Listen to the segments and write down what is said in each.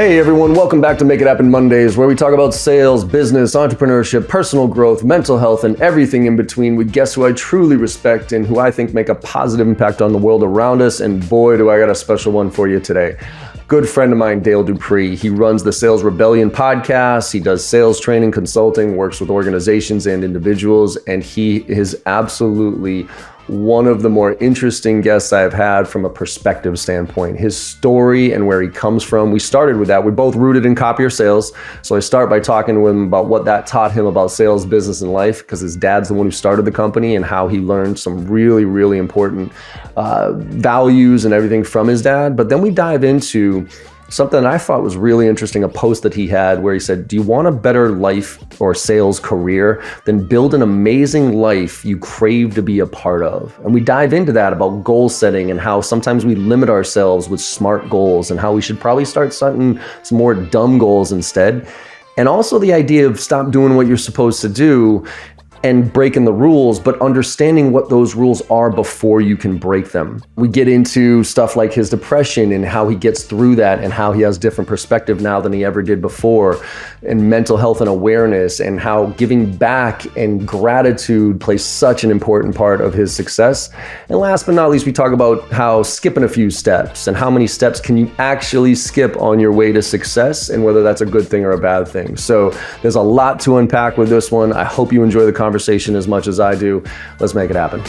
Hey everyone, welcome back to Make It Happen Mondays, where we talk about sales, business, entrepreneurship, personal growth, mental health, and everything in between with guests who I truly respect and who I think make a positive impact on the world around us. And boy, do I got a special one for you today. Good friend of mine, Dale Dupree. He runs the Sales Rebellion podcast. He does sales training, consulting, works with organizations and individuals, and he is absolutely one of the more interesting guests I've had from a perspective standpoint. His story and where he comes from. We started with that. We're both rooted in copier sales. So I start by talking to him about what that taught him about sales, business, and life, because his dad's the one who started the company and how he learned some really, really important values and everything from his dad. But then we dive into something I thought was really interesting, a post that he had where he said, do you want a better life or sales career? Then build an amazing life you crave to be a part of. And we dive into that about goal setting and how sometimes we limit ourselves with smart goals and how we should probably start setting some more dumb goals instead. And also the idea of stop doing what you're supposed to do and breaking the rules, but understanding what those rules are before you can break them. We get into stuff like his depression and how he gets through that and how he has different perspective now than he ever did before, and mental health and awareness, and how giving back and gratitude plays such an important part of his success. And last but not least, we talk about how skipping a few steps and how many steps can you actually skip on your way to success and whether that's a good thing or a bad thing. So there's a lot to unpack with this one. I hope you enjoy the conversation as much as I do. Let's make it happen.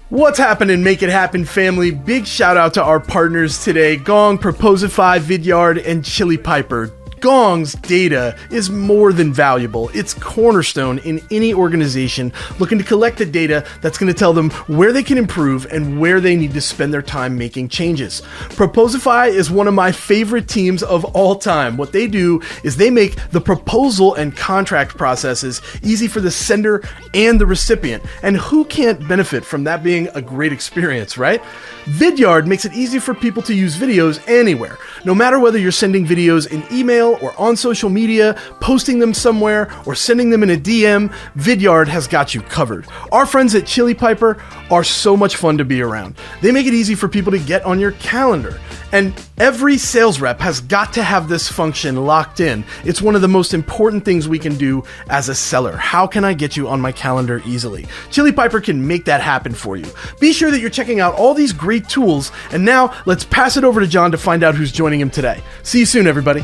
What's happening, Make It Happen family? Big shout out to our partners today, Gong, Proposify, Vidyard, and Chili Piper. Gong's data is more than valuable. It's cornerstone in any organization looking to collect the data that's going to tell them where they can improve and where they need to spend their time making changes. Proposify is one of my favorite teams of all time. What they do is they make the proposal and contract processes easy for the sender and the recipient. And who can't benefit from that being a great experience, right? Vidyard makes it easy for people to use videos anywhere, no matter whether you're sending videos in email or on social media, posting them somewhere, or sending them in a DM, Vidyard has got you covered. Our friends at Chili Piper are so much fun to be around. They make it easy for people to get on your calendar. And every sales rep has got to have this function locked in. It's one of the most important things we can do as a seller. How can I get you on my calendar easily? Chili Piper can make that happen for you. Be sure that you're checking out all these great tools. And now let's pass it over to John to find out who's joining him today. See you soon, everybody.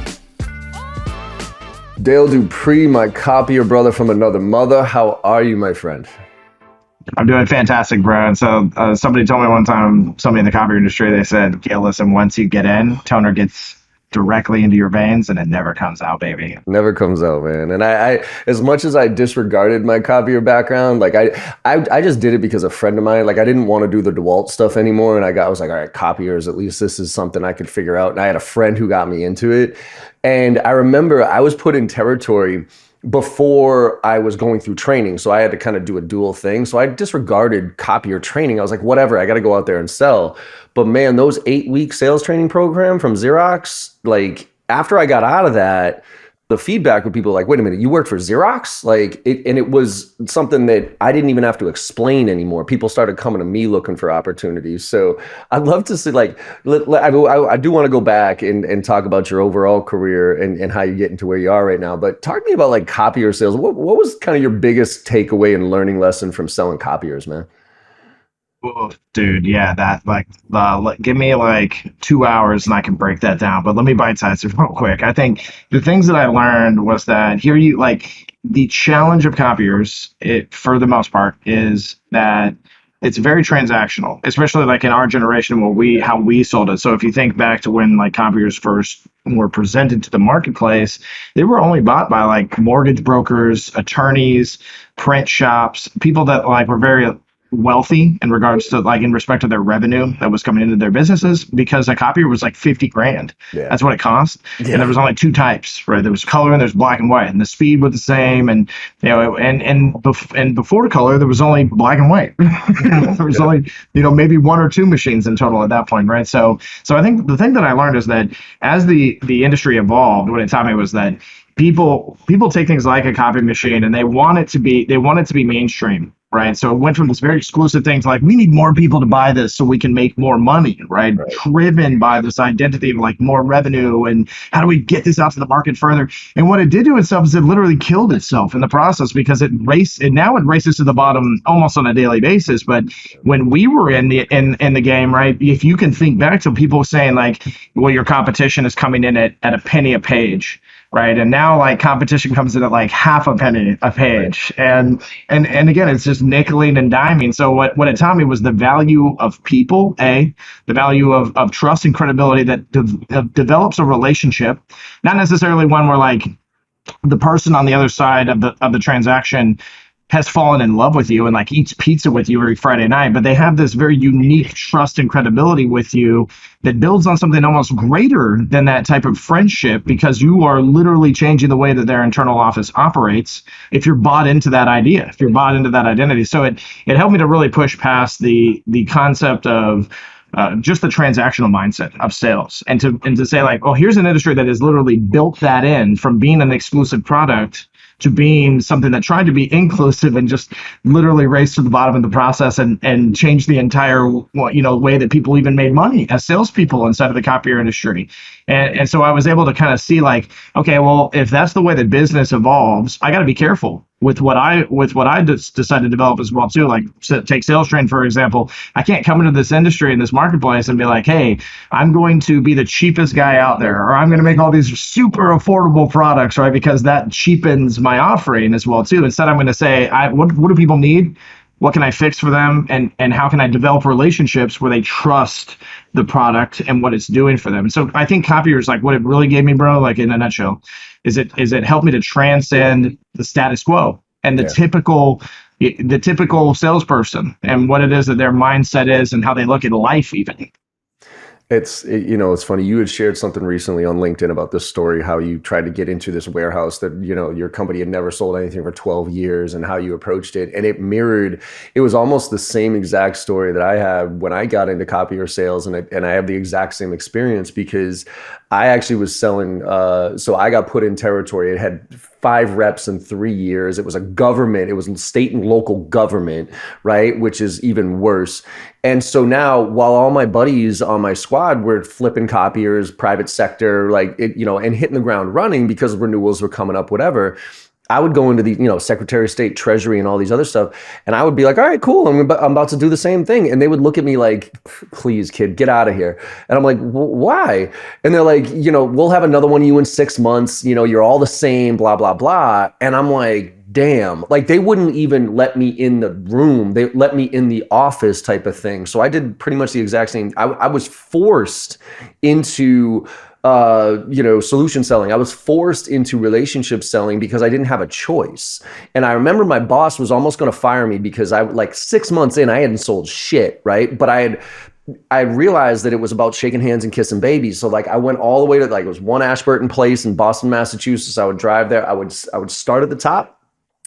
Dale Dupree, my copier brother from another mother. How are you, my friend? I'm doing fantastic, bro. And so somebody told me one time, somebody in the copier industry, they said, okay, listen, once you get in, toner gets directly into your veins and it never comes out, baby. Never comes out, man. And I as much as I disregarded my copier background, like I just did it because a friend of mine, like I didn't want to do the DeWalt stuff anymore. And I was like, all right, copiers, at least this is something I could figure out. And I had a friend who got me into it. And I remember I was put in territory before I was going through training. So I had to kind of do a dual thing. So I disregarded copier training. I was like, whatever, I got to go out there and sell. But man, those 8-week sales training program from Xerox, like after I got out of that, the feedback with people like, wait a minute, you worked for Xerox? And it was something that I didn't even have to explain anymore. People started coming to me looking for opportunities. So I'd love to see, I do want to go back and talk about your overall career and how you get into where you are right now. But talk to me about like copier sales. What was kind of your biggest takeaway and learning lesson from selling copiers, man? Oh, dude, yeah, give me like 2 hours and I can break that down. But let me bite-size it real quick. I think the things that I learned was that the challenge of copiers, for the most part, is that it's very transactional, especially like in our generation how we sold it. So if you think back to when like copiers first were presented to the marketplace, they were only bought by like mortgage brokers, attorneys, print shops, people that like were very wealthy in regards to like in respect to their revenue that was coming into their businesses, because a copier was like $50,000. Yeah. That's what it cost. Yeah. And there was only two types, right? There was color and there's black and white, and the speed was the same. And and before color, there was only black and white. There was only maybe one or two machines in total at that point, right? So I think the thing that I learned is that as the industry evolved, what it taught me was that people take things like a copy machine and they want it to be mainstream, right? So it went from this very exclusive thing to like, we need more people to buy this so we can make more money, right? Driven by this identity of like more revenue and how do we get this out to the market further? And what it did to itself is it literally killed itself in the process, because it races to the bottom almost on a daily basis. But when we were in the game, right? If you can think back to people saying like, well, your competition is coming in at a penny a page. Right. And now like competition comes in at like half a penny a page. And again, it's just nickeling and diming. So what it taught me was the value of people, the value of trust and credibility that develops a relationship, not necessarily one where like the person on the other side of the transaction has fallen in love with you and like eats pizza with you every Friday night, but they have this very unique trust and credibility with you that builds on something almost greater than that type of friendship, because you are literally changing the way that their internal office operates if you're bought into that idea, if you're bought into that identity. So it helped me to really push past the concept of just the transactional mindset of sales, and to say like, oh, here's an industry that has literally built that in from being an exclusive product to being something that tried to be inclusive and just literally raced to the bottom of the process and changed the entire way that people even made money as salespeople inside of the copier industry. And so I was able to kind of see like, okay, well, if that's the way that business evolves, I got to be careful with what I decided to develop as well too. Like take sales train, for example. I can't come into this industry, in this marketplace, and be like, hey, I'm going to be the cheapest guy out there, or I'm going to make all these super affordable products, right? Because that cheapens my offering as well too. Instead, I'm going to say, what do people need? What can I fix for them? And how can I develop relationships where they trust the product and what it's doing for them? And so I think Copiers, like what it really gave me, bro, like in a nutshell, is it helped me to transcend the status quo and the typical salesperson and what it is that their mindset is and how they look at life even. It's funny. You had shared something recently on LinkedIn about this story, how you tried to get into this warehouse that, your company had never sold anything for 12 years and how you approached it. And it was almost the same exact story that I had when I got into copier sales. And I have the exact same experience, because I actually was selling. So I got put in territory. It had 5 reps in 3 years. It was a government. It was state and local government, right? Which is even worse. And so now, while all my buddies on my squad were flipping copiers, private sector, and hitting the ground running because renewals were coming up, whatever, I would go into the, Secretary of State, Treasury, and all these other stuff. And I would be like, all right, cool. I'm about to do the same thing. And they would look at me like, please, kid, get out of here. And I'm like, why? And they're like, we'll have another one of you in 6 months. You're all the same, blah, blah, blah. And I'm like, damn, like they wouldn't even let me in the room. They let me in the office type of thing. So I did pretty much the exact same. I was forced into solution selling. I was forced into relationship selling because I didn't have a choice. And I remember my boss was almost going to fire me because I, like 6 months in, I hadn't sold shit, right? But I realized that it was about shaking hands and kissing babies. So like I went all the way to it was One Ashburton Place in Boston, Massachusetts. I would drive there. I would start at the top.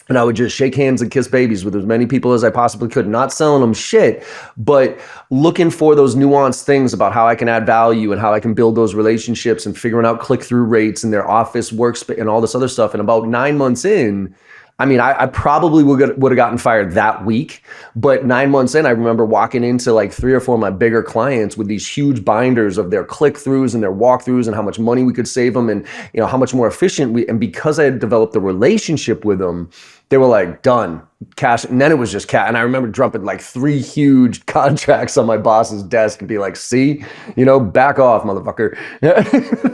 And I would just shake hands and kiss babies with as many people as I possibly could, not selling them shit, but looking for those nuanced things about how I can add value and how I can build those relationships and figuring out click-through rates and their office workspace and all this other stuff. And about 9 months in, I probably would have gotten fired that week, but 9 months in, I remember walking into like 3 or 4 of my bigger clients with these huge binders of their click-throughs and their walkthroughs and how much money we could save them and how much more efficient and because I had developed a relationship with them, they were like, done, cash. And then it was just cash. And I remember dropping like 3 huge contracts on my boss's desk and be like, see, back off, motherfucker.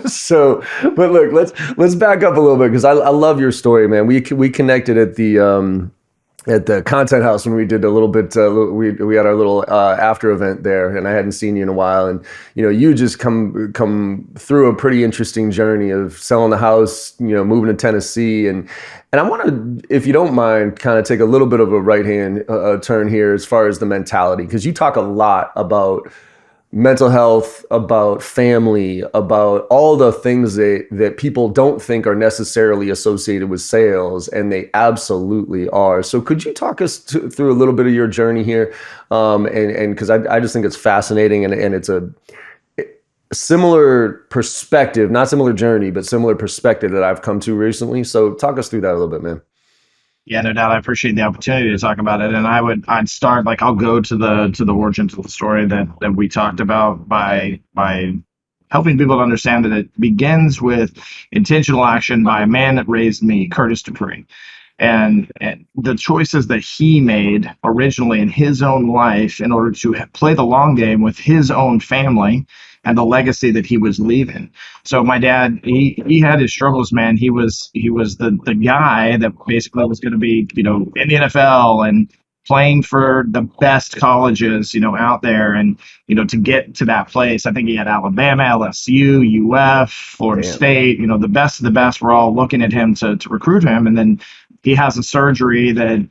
So, but look, let's back up a little bit because I love your story, man. We connected at the Content House when we did a little bit, we had our little after event there, and I hadn't seen you in a while. And you just come through a pretty interesting journey of selling the house, moving to Tennessee, and I want to, if you don't mind, kind of take a little bit of a right hand turn here as far as the mentality, because you talk a lot about mental health, about family, about all the things that people don't think are necessarily associated with sales, and they absolutely are. So could you talk us through a little bit of your journey here? And because I just think it's fascinating, and similar perspective, not similar journey, but similar perspective that I've come to recently. So talk us through that a little bit, man. Yeah, no doubt. I appreciate the opportunity to talk about it. And I'd start, like, I'll go to the origins of the story that we talked about by helping people to understand that it begins with intentional action by a man that raised me, Curtis Dupree. And the choices that he made originally in his own life in order to play the long game with his own family and the legacy that he was leaving. So my dad, he had his struggles, man. He was the guy that basically was going to be, in the NFL and playing for the best colleges, out there. And, to get to that place, I think he had Alabama, LSU, UF, Florida State, the best of the best were all looking at him to recruit him. And then he has a surgery that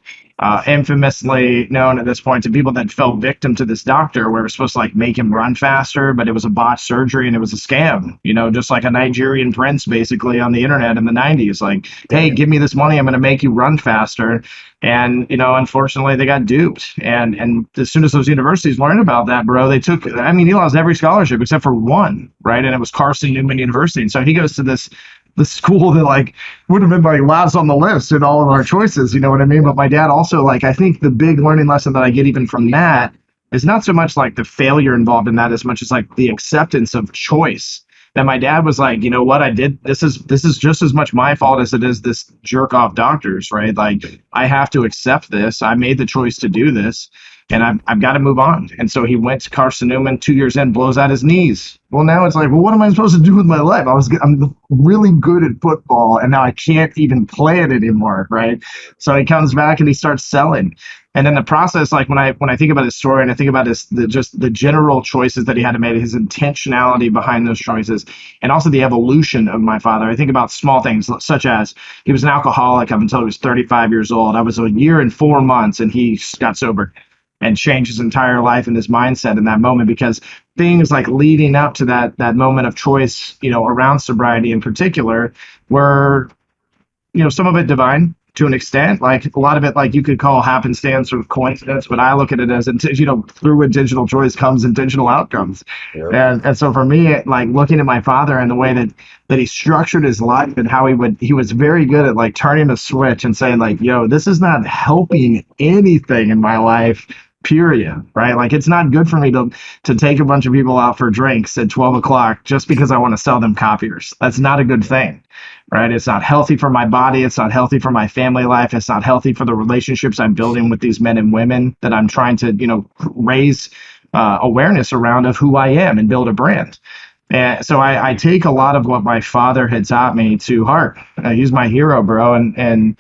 infamously known at this point to people that fell victim to this doctor, where it was supposed to make him run faster, but it was a botched surgery and it was a scam, just like a Nigerian prince basically on the internet in the 90s. Like, hey, give me this money, I'm going to make you run faster. And, unfortunately they got duped. And as soon as those universities learned about that, bro, he lost every scholarship except for one, right? And it was Carson Newman University. And so he goes to the school that would have been last on the list in all of our choices, you know what I mean? But my dad also, I think the big learning lesson that I get even from that is not so much the failure involved in that as much as the acceptance of choice. That my dad was like, you know what, I did, this is just as much my fault as it is this jerk off doctor's, right? I have to accept this. I made the choice to do this. And I've got to move on. And so he went to Carson Newman, 2 years in, blows out his knees. Well, now it's what am I supposed to do with my life? I'm really good at football, and now I can't even play it anymore, right? So he comes back and he starts selling. And in the process, when I think about his story and I think about the general choices that he had to make, his intentionality behind those choices, and also the evolution of my father, I think about small things such as he was an alcoholic up until he was 35 years old. I was a year and 4 months, and he got sober and changed his entire life and his mindset in that moment, because things leading up to that moment of choice, around sobriety in particular, were, some of it divine to an extent, a lot of it, you could call happenstance or coincidence, but I look at it as, through intentional choice comes intentional outcomes. Yep. And so for me, looking at my father and the way that he structured his life and how he was very good at turning a switch and saying yo, this is not helping anything in my life, period, right? It's not good for me to take a bunch of people out for drinks at 12 o'clock just because I want to sell them copiers. That's not a good thing, right? It's not healthy for my body. It's not healthy for my family life. It's not healthy for the relationships I'm building with these men and women that I'm trying to, raise awareness around of who I am and build a brand. And so I take a lot of what my father had taught me to heart. He's my hero, bro, and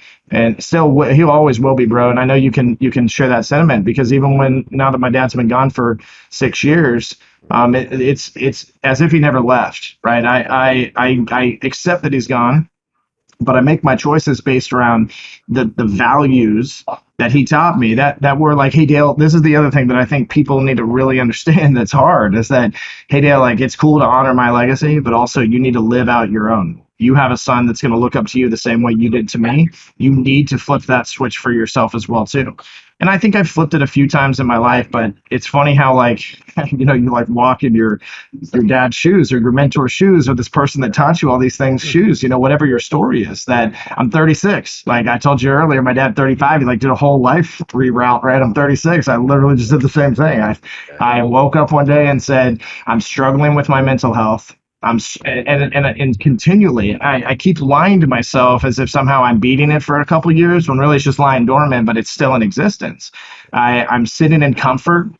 still he always will be, bro. And I know you can share that sentiment, because even now that my dad's been gone for 6 years, it's as if he never left, right? I accept that he's gone, but I make my choices based around the values that he taught me that were hey, Dale, this is the other thing that I think people need to really understand that's hard, is that, hey, Dale, it's cool to honor my legacy, but also you need to live out your own. You have a son that's going to look up to you the same way you did to me. You need to flip that switch for yourself as well, too. And I think I've flipped it a few times in my life, but it's funny how you walk in your dad's shoes or your mentor's shoes, or this person that taught you all these things shoes, whatever your story is. That I'm 36. I told you earlier, my dad 35, he did a whole life reroute, right? I'm 36. I literally just did the same thing. I woke up one day and said, I'm struggling with my mental health. And continually, I keep lying to myself as if somehow I'm beating it for a couple of years, when really it's just lying dormant, but it's still in existence. I'm sitting in comfort.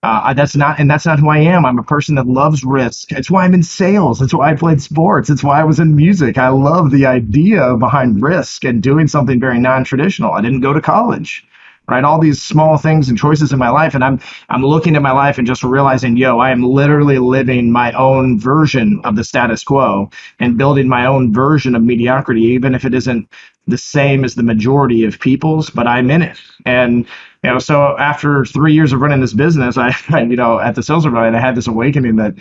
That's not who I am. I'm a person that loves risk. It's why I'm in sales. It's why I played sports. It's why I was in music. I love the idea behind risk and doing something very non-traditional. I didn't go to college. Right, all these small things and choices in my life, and I'm looking at my life and just realizing, I am literally living my own version of the status quo and building my own version of mediocrity, even if it isn't the same as the majority of people's, but I'm in it. And so after 3 years of running this business, I at the sales event, I had this awakening that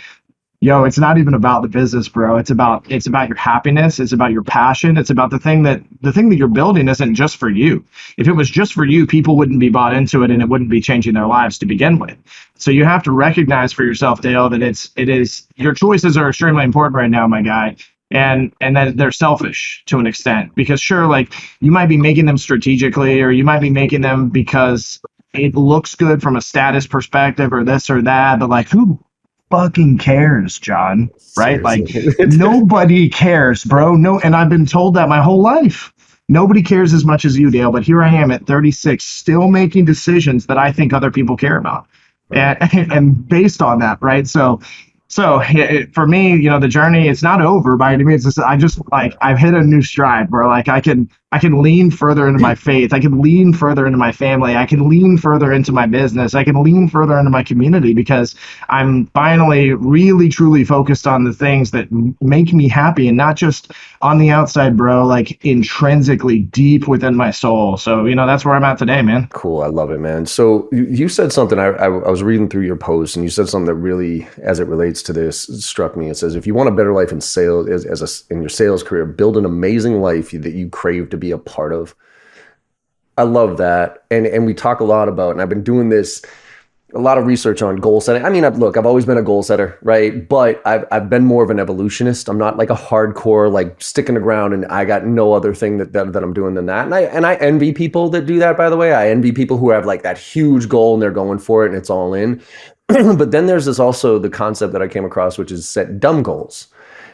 Yo, it's not even about the business, bro. It's about your happiness. It's about your passion. It's about the thing that you're building isn't just for you. If it was just for you, people wouldn't be bought into it and it wouldn't be changing their lives to begin with. So you have to recognize for yourself, Dale, that it is your choices are extremely important right now, my guy. And that they're selfish to an extent. Because sure, like you might be making them strategically, or you might be making them because it looks good from a status perspective or this or that, but like who fucking cares, John? Right? Like Seriously. nobody cares, bro. No, and I've been told that my whole life. Nobody cares as much as you, Dale, but here I am at 36, still making decisions that I think other people care about. And and based on that, right? For me, the journey, it's not over by any means. I just like I've hit a new stride where like I can lean further into my faith. I can lean further into my family. I can lean further into my business. I can lean further into my community because I'm finally really truly focused on the things that make me happy and not just on the outside, bro, like intrinsically deep within my soul. So, that's where I'm at today, man. Cool. I love it, man. So you said something, I was reading through your post, and you said something that really, as it relates to this, struck me. It says, if you want a better life in sales, in your sales career, build an amazing life that you crave to be a part of. I love that. And we talk a lot about, and I've been doing this, a lot of research on goal setting. I mean, I've always been a goal setter, right? But I've been more of an evolutionist. I'm not like a hardcore, like sticking the ground and I got no other thing that I'm doing than that. And I envy people that do that, by the way. I envy people who have like that huge goal and they're going for it and it's all in. But then there's also the concept that I came across, which is set dumb goals.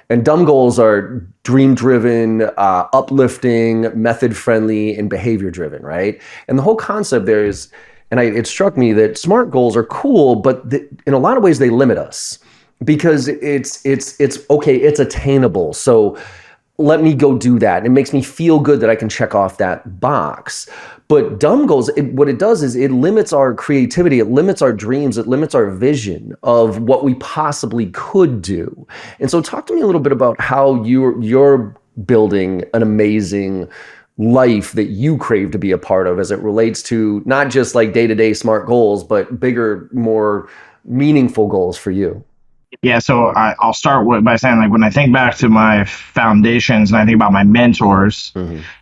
And dumb goals are dream-driven, uplifting, method-friendly, and behavior-driven, right? And the whole concept there is, and it struck me that smart goals are cool, but in a lot of ways they limit us because it's okay, it's attainable. So let me go do that. And it makes me feel good that I can check off that box. But dumb goals, what it does is it limits our creativity, it limits our dreams, it limits our vision of what we possibly could do. And so talk to me a little bit about how you're building an amazing life that you crave to be a part of as it relates to not just like day-to-day smart goals, but bigger, more meaningful goals for you. Yeah, so I'll start by saying, like, when I think back to my foundations and I think about my mentors,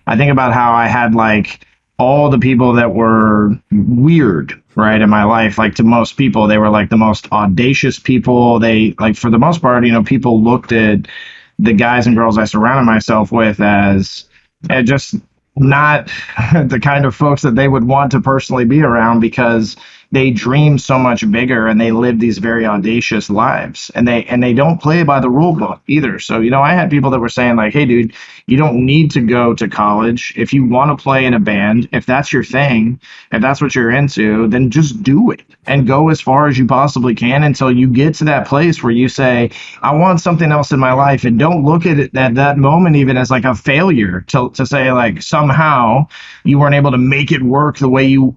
I think about how I had like all the people that were weird, right, in my life. Like to most people, they were like the most audacious people. They like, for the most part, people looked at the guys and girls I surrounded myself with as just not the kind of folks that they would want to personally be around because they dream so much bigger and they live these very audacious lives and they don't play by the rule book either. So, I had people that were saying like, hey, dude, you don't need to go to college. If you want to play in a band, if that's your thing, if that's what you're into, then just do it and go as far as you possibly can until you get to that place where you say, I want something else in my life. And don't look at it at that moment even as like a failure to say like somehow you weren't able to make it work the way you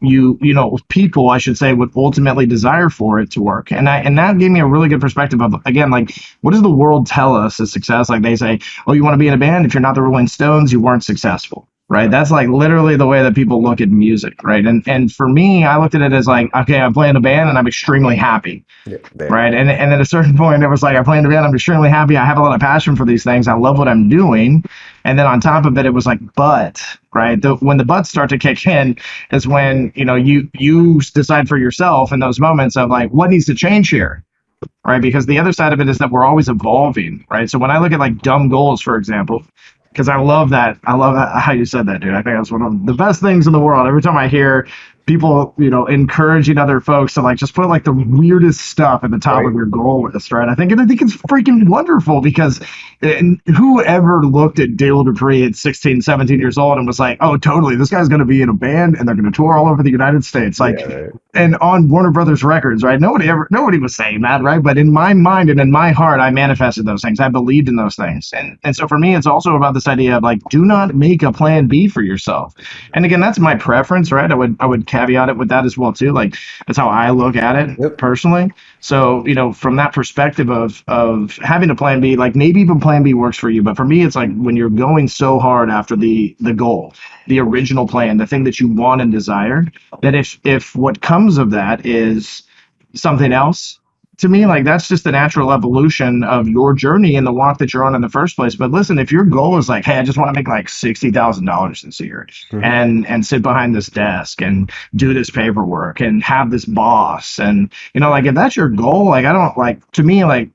people, I should say, would ultimately desire for it to work. And that gave me a really good perspective of, again, like, what does the world tell us as success? Like they say, oh, you want to be in a band? If you're not the Rolling Stones, you weren't successful. Right. That's like literally the way that people look at music. Right. And for me, I looked at it as like, okay, I'm playing a band and I'm extremely happy. Yeah, right. And at a certain point, it was like, I play in a band, I'm extremely happy. I have a lot of passion for these things. I love what I'm doing. And then on top of it, it was like, but, right. When the buts start to kick in is when, you decide for yourself in those moments of like, what needs to change here? Right. Because the other side of it is that we're always evolving. Right. So when I look at like dumb goals, for example, because I love that. I love how you said that, dude. I think that's one of the best things in the world. Every time I hear people, encouraging other folks to like just put like the weirdest stuff at the top of your goal list, right? I think it's freaking wonderful because whoever looked at Dale Dupree at 16, 17 years old and was like, oh, totally, this guy's going to be in a band and they're going to tour all over the United States. Like, and on Warner Brothers Records, right? Nobody was saying that, right? But in my mind and in my heart, I manifested those things. I believed in those things. And so for me, it's also about this idea of like, do not make a plan B for yourself. And again, that's my preference, right? I would caveat it with that as well too. Like that's how I look at it personally. So, from that perspective of having a plan B, like maybe even plan B works for you. But for me, it's like when you're going so hard after the goal, the original plan, the thing that you want and desire, that if what comes of that is something else, to me, like that's just the natural evolution of your journey and the walk that you're on in the first place. But listen, if your goal is like, hey, I just want to make like $60,000 this year and sit behind this desk and do this paperwork and have this boss, and like if that's your goal, like I don't like, to me, like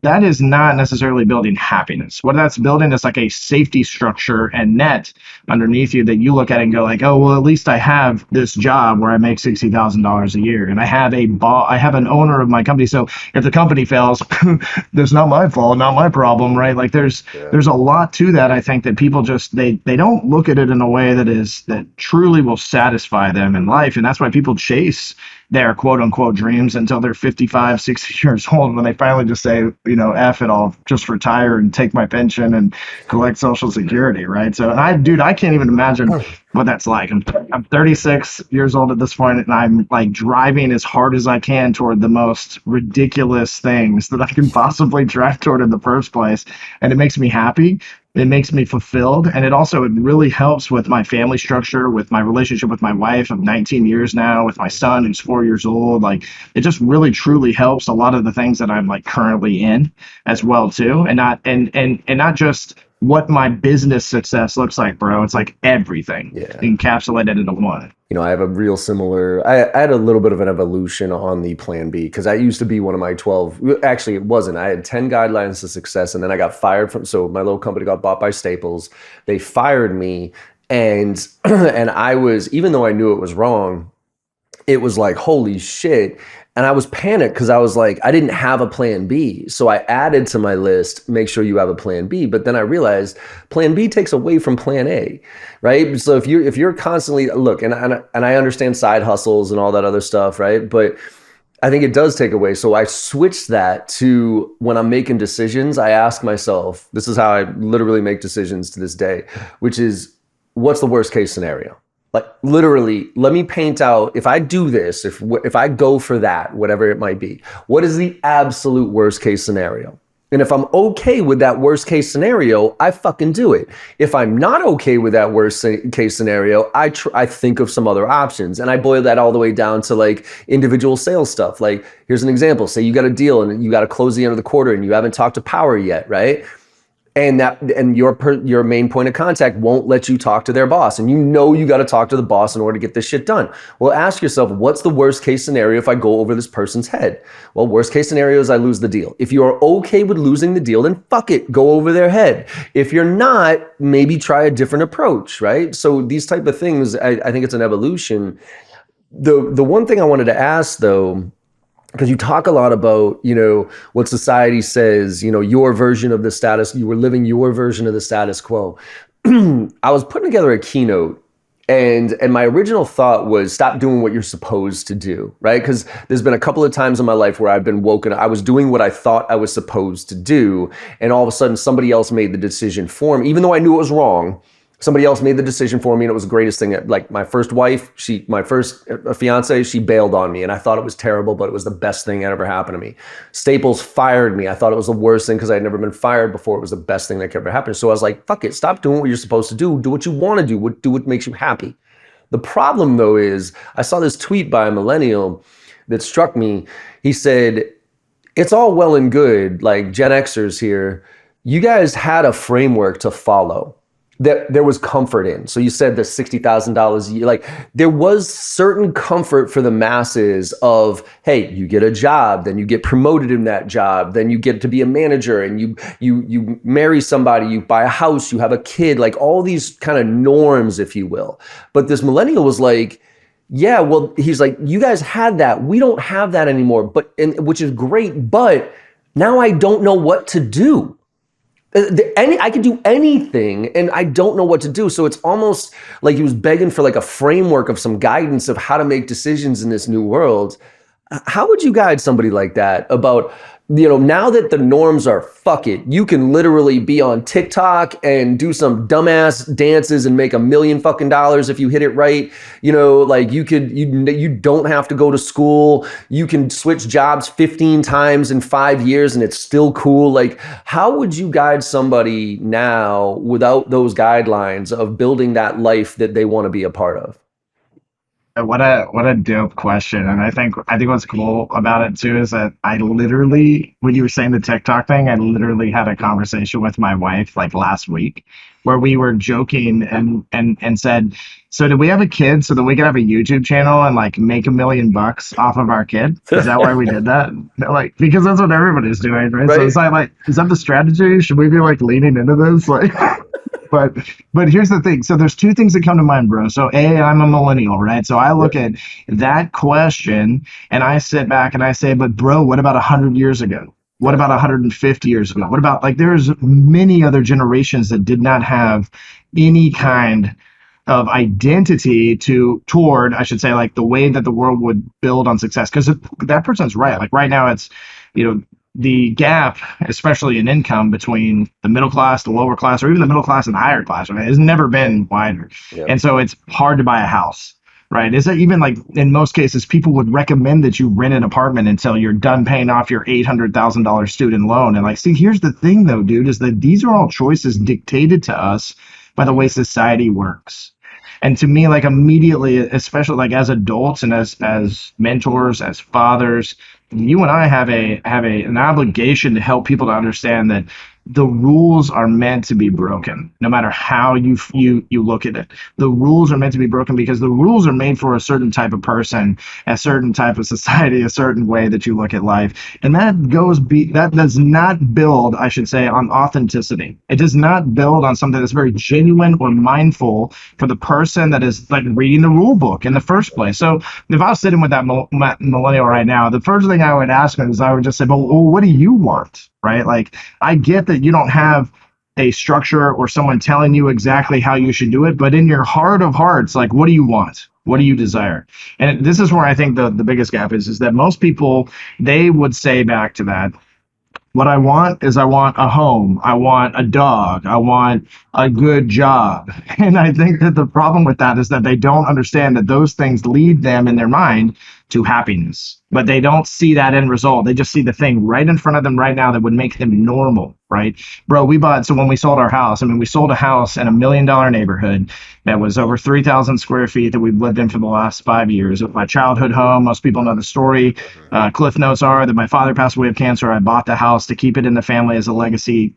that is not necessarily building happiness. What that's building is like a safety structure and net underneath you that you look at and go like, oh, well, at least I have this job where I make $60,000 a year, and I have I have an owner of my company. So if the company fails, that's not my fault, not my problem, right? Like there's a lot to that. I think that people just they don't look at it in a way that truly will satisfy them in life, and that's why people chase their quote unquote dreams until they're 55, 60 years old, when they finally just say, F it, I'll just retire and take my pension and collect Social Security, right? So, I can't even imagine what that's like. I'm 36 years old at this point, and I'm like driving as hard as I can toward the most ridiculous things that I can possibly drive toward in the first place. And it makes me happy. It makes me fulfilled. And it really helps with my family structure, with my relationship with my wife of 19 years now, with my son who's 4 years old. Like it just really truly helps a lot of the things that I'm like currently in as well too. And not just what my business success looks like, bro. It's like everything encapsulated into one. I have a real similar, I had a little bit of an evolution on the plan B, because I used to be one of my 12, actually it wasn't, I had 10 guidelines to success, and then I got fired so my little company got bought by Staples. They fired me, and I was, even though I knew it was wrong, it was like, holy shit. And I was panicked because I was like, I didn't have a plan B. So I added to my list, make sure you have a plan B. But then I realized plan B takes away from plan A, right? So if you're constantly, look, and I understand side hustles and all that other stuff, right? But I think it does take away. So I switched that to, when I'm making decisions, I ask myself, this is how I literally make decisions to this day, which is, what's the worst case scenario? Like literally, let me paint out, if I do this, if I go for that, whatever it might be, what is the absolute worst case scenario? And if I'm okay with that worst case scenario, I fucking do it. If I'm not okay with that worst case scenario, I think of some other options. And I boil that all the way down to like individual sales stuff. Like here's an example. Say you got a deal and you got to close the end of the quarter and you haven't talked to Power yet, right? And your main point of contact won't let you talk to their boss, and you got to talk to the boss in order to get this shit done. Well, ask yourself, what's the worst case scenario if I go over this person's head? Well, worst case scenario is I lose the deal. If you are okay with losing the deal, then fuck it, go over their head. If you're not, maybe try a different approach, right? So these type of things, I think it's an evolution. The one thing I wanted to ask though, because you talk a lot about, what society says, your version of the status, you were living your version of the status quo. I was putting together a keynote, and my original thought was stop doing what you're supposed to do, right? Because there's been a couple of times in my life where I've been woken, I was doing what I thought I was supposed to do, and all of a sudden somebody else made the decision for me, even though I knew it was wrong. Somebody else made the decision for me, and it was the greatest thing. Like my first wife, my first fiance, she bailed on me, and I thought it was terrible, but it was the best thing that ever happened to me. Staples fired me. I thought it was the worst thing because I had never been fired before. It was the best thing that could ever happen. So I was like, fuck it, stop doing what you're supposed to do. Do what you want to do. Do what makes you happy. The problem though is I saw this tweet by a millennial that struck me. He said, it's all well and good, like Gen Xers here, you guys had a framework to follow that there was comfort in. So you said the $60,000 a year, like there was certain comfort for the masses of, hey, you get a job, then you get promoted in that job, then you get to be a manager, and you marry somebody, you buy a house, you have a kid, like all these kind of norms, if you will. But this millennial was like, yeah, well, he's like, you guys had that. We don't have that anymore, which is great, but now I don't know what to do. I could do anything and I don't know what to do. So it's almost like he was begging for like a framework of some guidance of how to make decisions in this new world. How would you guide somebody like that about, now that the norms are fuck it, you can literally be on TikTok and do some dumbass dances and make $1 million fucking if you hit it right. Like you don't have to go to school. You can switch jobs 15 times in 5 years and it's still cool. Like, how would you guide somebody now without those guidelines of building that life that they want to be a part of? What a dope question. And I think what's cool about it too is that I literally, when you were saying the TikTok thing, I literally had a conversation with my wife like last week where we were joking and said, so did we have a kid so that we could have a YouTube channel and like make $1 million off of our kid? Is that why we did that? They're like, because that's what everybody's doing, right? Right. So it's like, is that the strategy? Should we be like leaning into this? Like But here's the thing. So there's two things that come to mind, bro. So I'm a millennial, right? So I look at that question and I sit back and I say, but bro, what about 100 years ago? What about 150 years ago? What about like there's many other generations that did not have any kind of identity toward, I should say, like the way that the world would build on success. Because that person's right. Like right now, it's, the gap, especially in income between the middle class, the lower class, or even the middle class and the higher class, right, has never been wider. Yeah. And so it's hard to buy a house, right? Is it even like in most cases, people would recommend that you rent an apartment until you're done paying off your $800,000 student loan. And like, see, here's the thing though, dude, is that these are all choices dictated to us by the way society works. And to me, like immediately, especially like as adults and as mentors, as fathers, you and I have an obligation to help people to understand that the rules are meant to be broken, no matter how you look at it. The rules are meant to be broken because the rules are made for a certain type of person, a certain type of society, a certain way that you look at life. And that does not build, I should say, on authenticity. It does not build on something that's very genuine or mindful for the person that is like reading the rule book in the first place. So if I was sitting with that millennial right now, the first thing I would ask him is I would just say, well, what do you want? Right? Like, I get that you don't have a structure or someone telling you exactly how you should do it, but in your heart of hearts, like, what do you want? What do you desire? And this is where I think the biggest gap is that most people, they would say back to that, what I want is I want a home, I want a dog, I want a good job. And I think that the problem with that is that they don't understand that those things lead them in their mind to happiness, but they don't see that end result. They just see the thing right in front of them right now that would make them normal, right? Bro, so when we sold our house, we sold a house in $1 million neighborhood that was over 3,000 square feet that we've lived in for the last 5 years. It was my childhood home. Most people know the story. Cliff notes are that my father passed away of cancer. I bought the house to keep it in the family as a legacy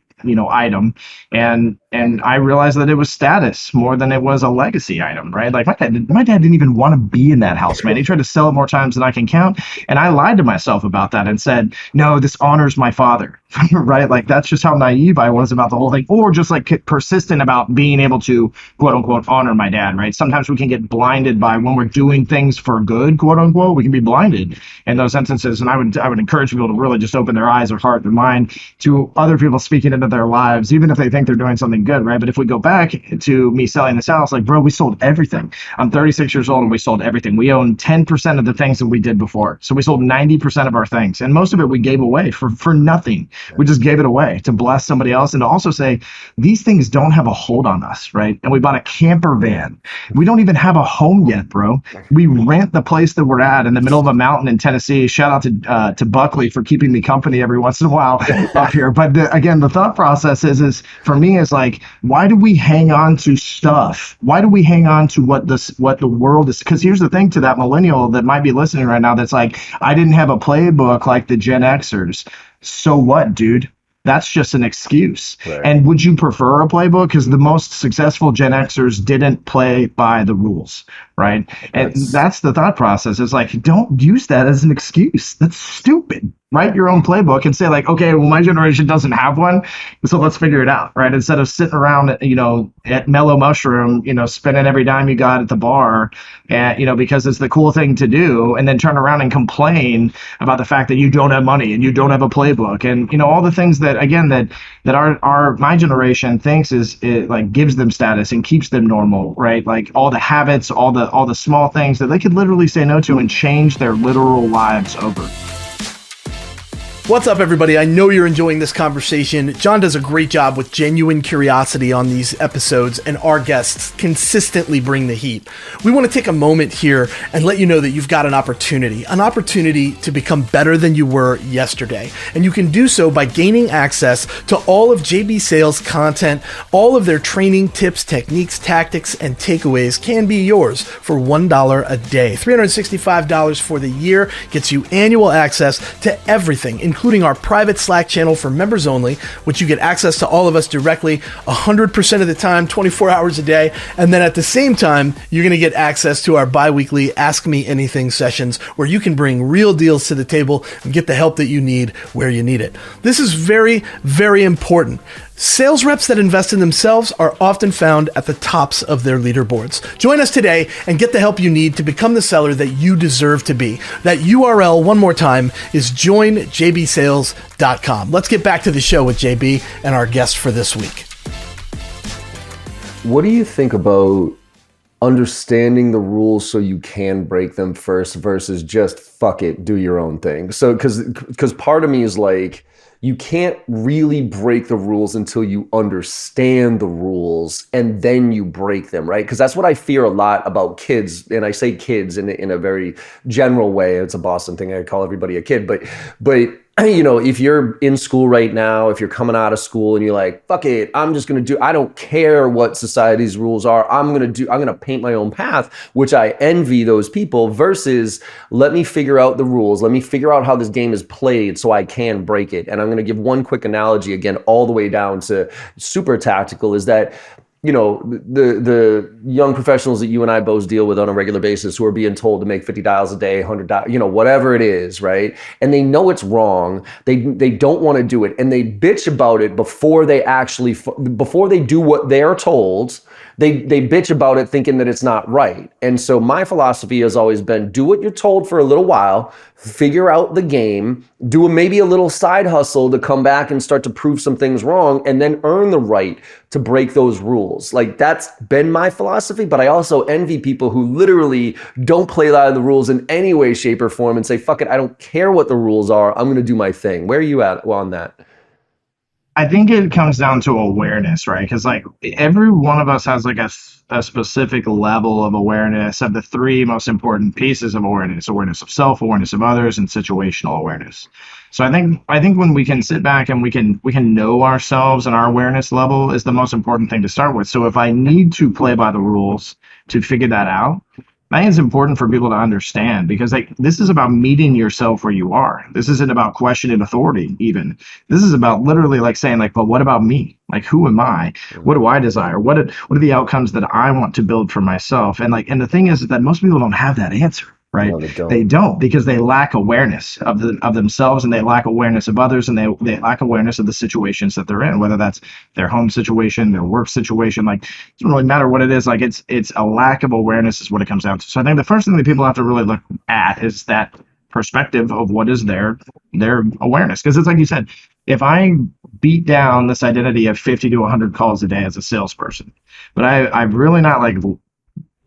item, and I realized that it was status more than it was a legacy item, right? Like my dad didn't even want to be in that house, man. He tried to sell it more times than I can count, and I lied to myself about that and said, no, this honors my father. Right? Like that's just how naive I was about the whole thing, or just like persistent about being able to quote unquote honor my dad, right? Sometimes we can get blinded by when we're doing things for good, quote unquote, we can be blinded in those instances. And I would encourage people to really just open their eyes or heart and mind to other people speaking into their lives, even if they think they're doing something good, right? But if we go back to me selling this house, like, bro, we sold everything. I'm 36 years old and we sold everything. We own 10% of the things that we did before. So we sold 90% of our things, and most of it we gave away for nothing. We just gave it away to bless somebody else and to also say these things don't have a hold on us, right? And we bought a camper van. We don't even have a home yet, bro. We rent the place that we're at in the middle of a mountain in Tennessee. Shout out to Buckley for keeping me company every once in a while up here. But again, the thought process is for me is like, why do we hang on to stuff? Why do we hang on to what the world is? Because here's the thing to that millennial that might be listening right now that's like, I didn't have a playbook like the Gen Xers. So what, dude? That's just an excuse. Right. And would you prefer a playbook? Because the most successful Gen Xers didn't play by the rules, right? And that's the thought process. It's like, don't use that as an excuse. That's stupid. Write your own playbook and say like, okay, well, my generation doesn't have one, so let's figure it out, right? Instead of sitting around, at Mellow Mushroom, spending every dime you got at the bar, and, because it's the cool thing to do, and then turn around and complain about the fact that you don't have money and you don't have a playbook, and, all the things that, again, that my generation thinks it like gives them status and keeps them normal, right? Like all the habits, all the small things that they could literally say no to and change their literal lives over. What's up, everybody? I know you're enjoying this conversation. John does a great job with genuine curiosity on these episodes, and our guests consistently bring the heat. We want to take a moment here and let you know that you've got an opportunity to become better than you were yesterday. And you can do so by gaining access to all of JB Sales' content. All of their training, tips, techniques, tactics, and takeaways can be yours for $1 a day. $365 for the year gets you annual access to everything, including our private Slack channel for members only, which you get access to all of us directly 100% of the time, 24 hours a day. And then at the same time, you're going to get access to our bi-weekly Ask Me Anything sessions, where you can bring real deals to the table and get the help that you need where you need it. This is very, very important. Sales reps that invest in themselves are often found at the tops of their leaderboards. Join us today and get the help you need to become the seller that you deserve to be. That URL, one more time, is joinjbsales.com. Let's get back to the show with JB and our guest for this week. What do you think about understanding the rules so you can break them first versus just fuck it, do your own thing? So, because part of me is like, you can't really break the rules until you understand the rules and then you break them, right? Because that's what I fear a lot about kids. And I say kids in a very general way. It's a Boston thing. I call everybody a kid. But you know, if you're in school right now, if you're coming out of school and you're like, fuck it, I don't care what society's rules are. I'm going to paint my own path, which I envy those people, versus let me figure out the rules. Let me figure out how this game is played so I can break it. And I'm going to give one quick analogy again, all the way down to super tactical, is that, you know, the young professionals that you and I both deal with on a regular basis who are being told to make $50 a day, $100, you know, whatever it is, right? And they know it's wrong. They don't want to do it. And they bitch about it before they do what they're told. They bitch about it thinking that it's not right. And so my philosophy has always been, do what you're told for a little while, figure out the game, do maybe a little side hustle to come back and start to prove some things wrong, and then earn the right to break those rules. Like, that's been my philosophy, but I also envy people who literally don't play by the rules in any way, shape, or form and say, fuck it, I don't care what the rules are, I'm going to do my thing. Where are you at on that? I think it comes down to awareness, right? Because like every one of us has like a specific level of awareness of the three most important pieces of awareness: awareness of self, awareness of others, and situational awareness. So I think when we can sit back and we can know ourselves and our awareness level is the most important thing to start with. So if I need to play by the rules to figure that out, I think it's important for people to understand, because like this is about meeting yourself where you are. This isn't about questioning authority even. This is about literally like saying like, but what about me? Like, who am I? What do I desire? What are the outcomes that I want to build for myself? And the thing is that most people don't have that answer. Right? No, they don't, because they lack awareness of themselves, and they lack awareness of others, and they lack awareness of the situations that they're in, whether that's their home situation, their work situation. Like, it doesn't really matter what it is. Like, it's a lack of awareness is what it comes down to. So I think the first thing that people have to really look at is that perspective of what is their awareness. Because it's like you said, if I beat down this identity of 50 to 100 calls a day as a salesperson, but I've really not like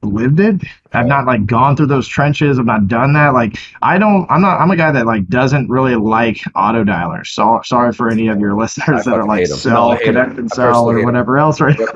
lived it. I've not like gone through those trenches. I've not done that. Like, I'm a guy that like doesn't really like auto dialers. So sorry for any of your listeners that are like sell, connect and sell or whatever else, right? Yep.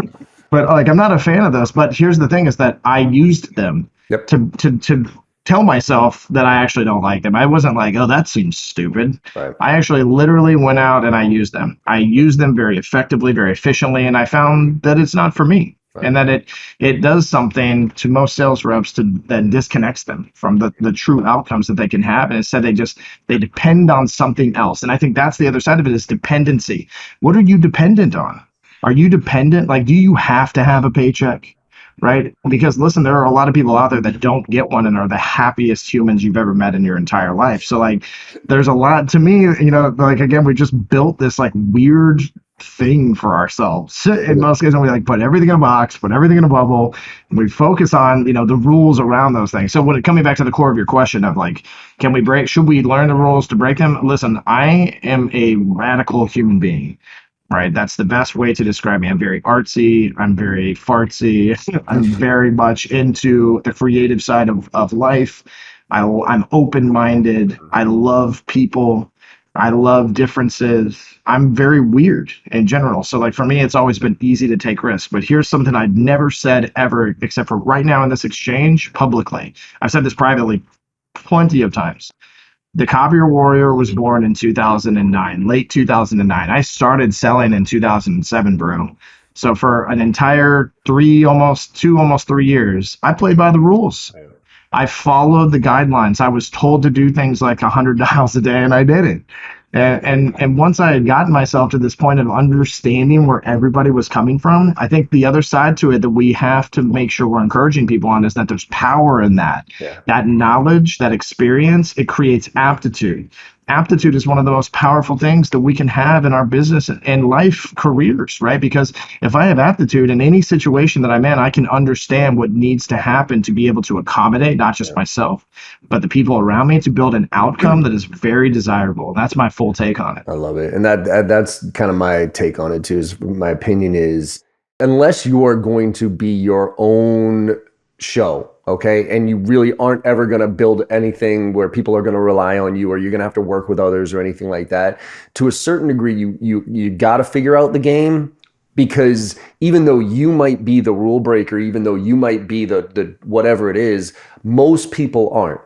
But like, I'm not a fan of those. But here's the thing is that I used them to tell myself that I actually don't like them. I wasn't like, oh, that seems stupid. Right. I actually literally went out and I used them. I used them very effectively, very efficiently, and I found that it's not for me. Right. And that it does something to most sales reps that disconnects them from the true outcomes that they can have. And instead they depend on something else. And I think that's the other side of it, is dependency. What are you dependent on? Are you dependent? Like, do you have to have a paycheck? Right? Because listen, there are a lot of people out there that don't get one and are the happiest humans you've ever met in your entire life. So like, there's a lot, to me, you know, like, again, we just built this like weird thing for ourselves. In most cases, we like put everything in a box, put everything in a bubble, and we focus on, you know, the rules around those things. So when it coming back to the core of your question of like, should we learn the rules to break them? Listen, I am a radical human being. Right. That's the best way to describe me. I'm very artsy. I'm very fartsy. I'm very much into the creative side of life. I'm open-minded. I love people. I love differences. I'm very weird in general. So like for me, it's always been easy to take risks. But here's something I'd never said ever, except for right now in this exchange publicly. I've said this privately plenty of times. The Copier Warrior was born in 2009, late 2009. I started selling in 2007, bro. So for an entire almost 3 years, I played by the rules. I followed the guidelines. I was told to do things like 100 dials a day, and I did it. And once I had gotten myself to this point of understanding where everybody was coming from, I think the other side to it that we have to make sure we're encouraging people on is that there's power in that. Yeah. That knowledge, that experience, it creates aptitude. Aptitude is one of the most powerful things that we can have in our business and life careers, right? Because if I have aptitude in any situation that I'm in, I can understand what needs to happen to be able to accommodate not just myself, but the people around me to build an outcome that is very desirable. That's my full take on it. I love it. And that's kind of my take on it too. Is my opinion is, unless you are going to be your own show, okay, and you really aren't ever going to build anything where people are going to rely on you, or you're going to have to work with others or anything like that, to a certain degree, you got to figure out the game. Because even though you might be the rule breaker, even though you might be the whatever it is, most people aren't.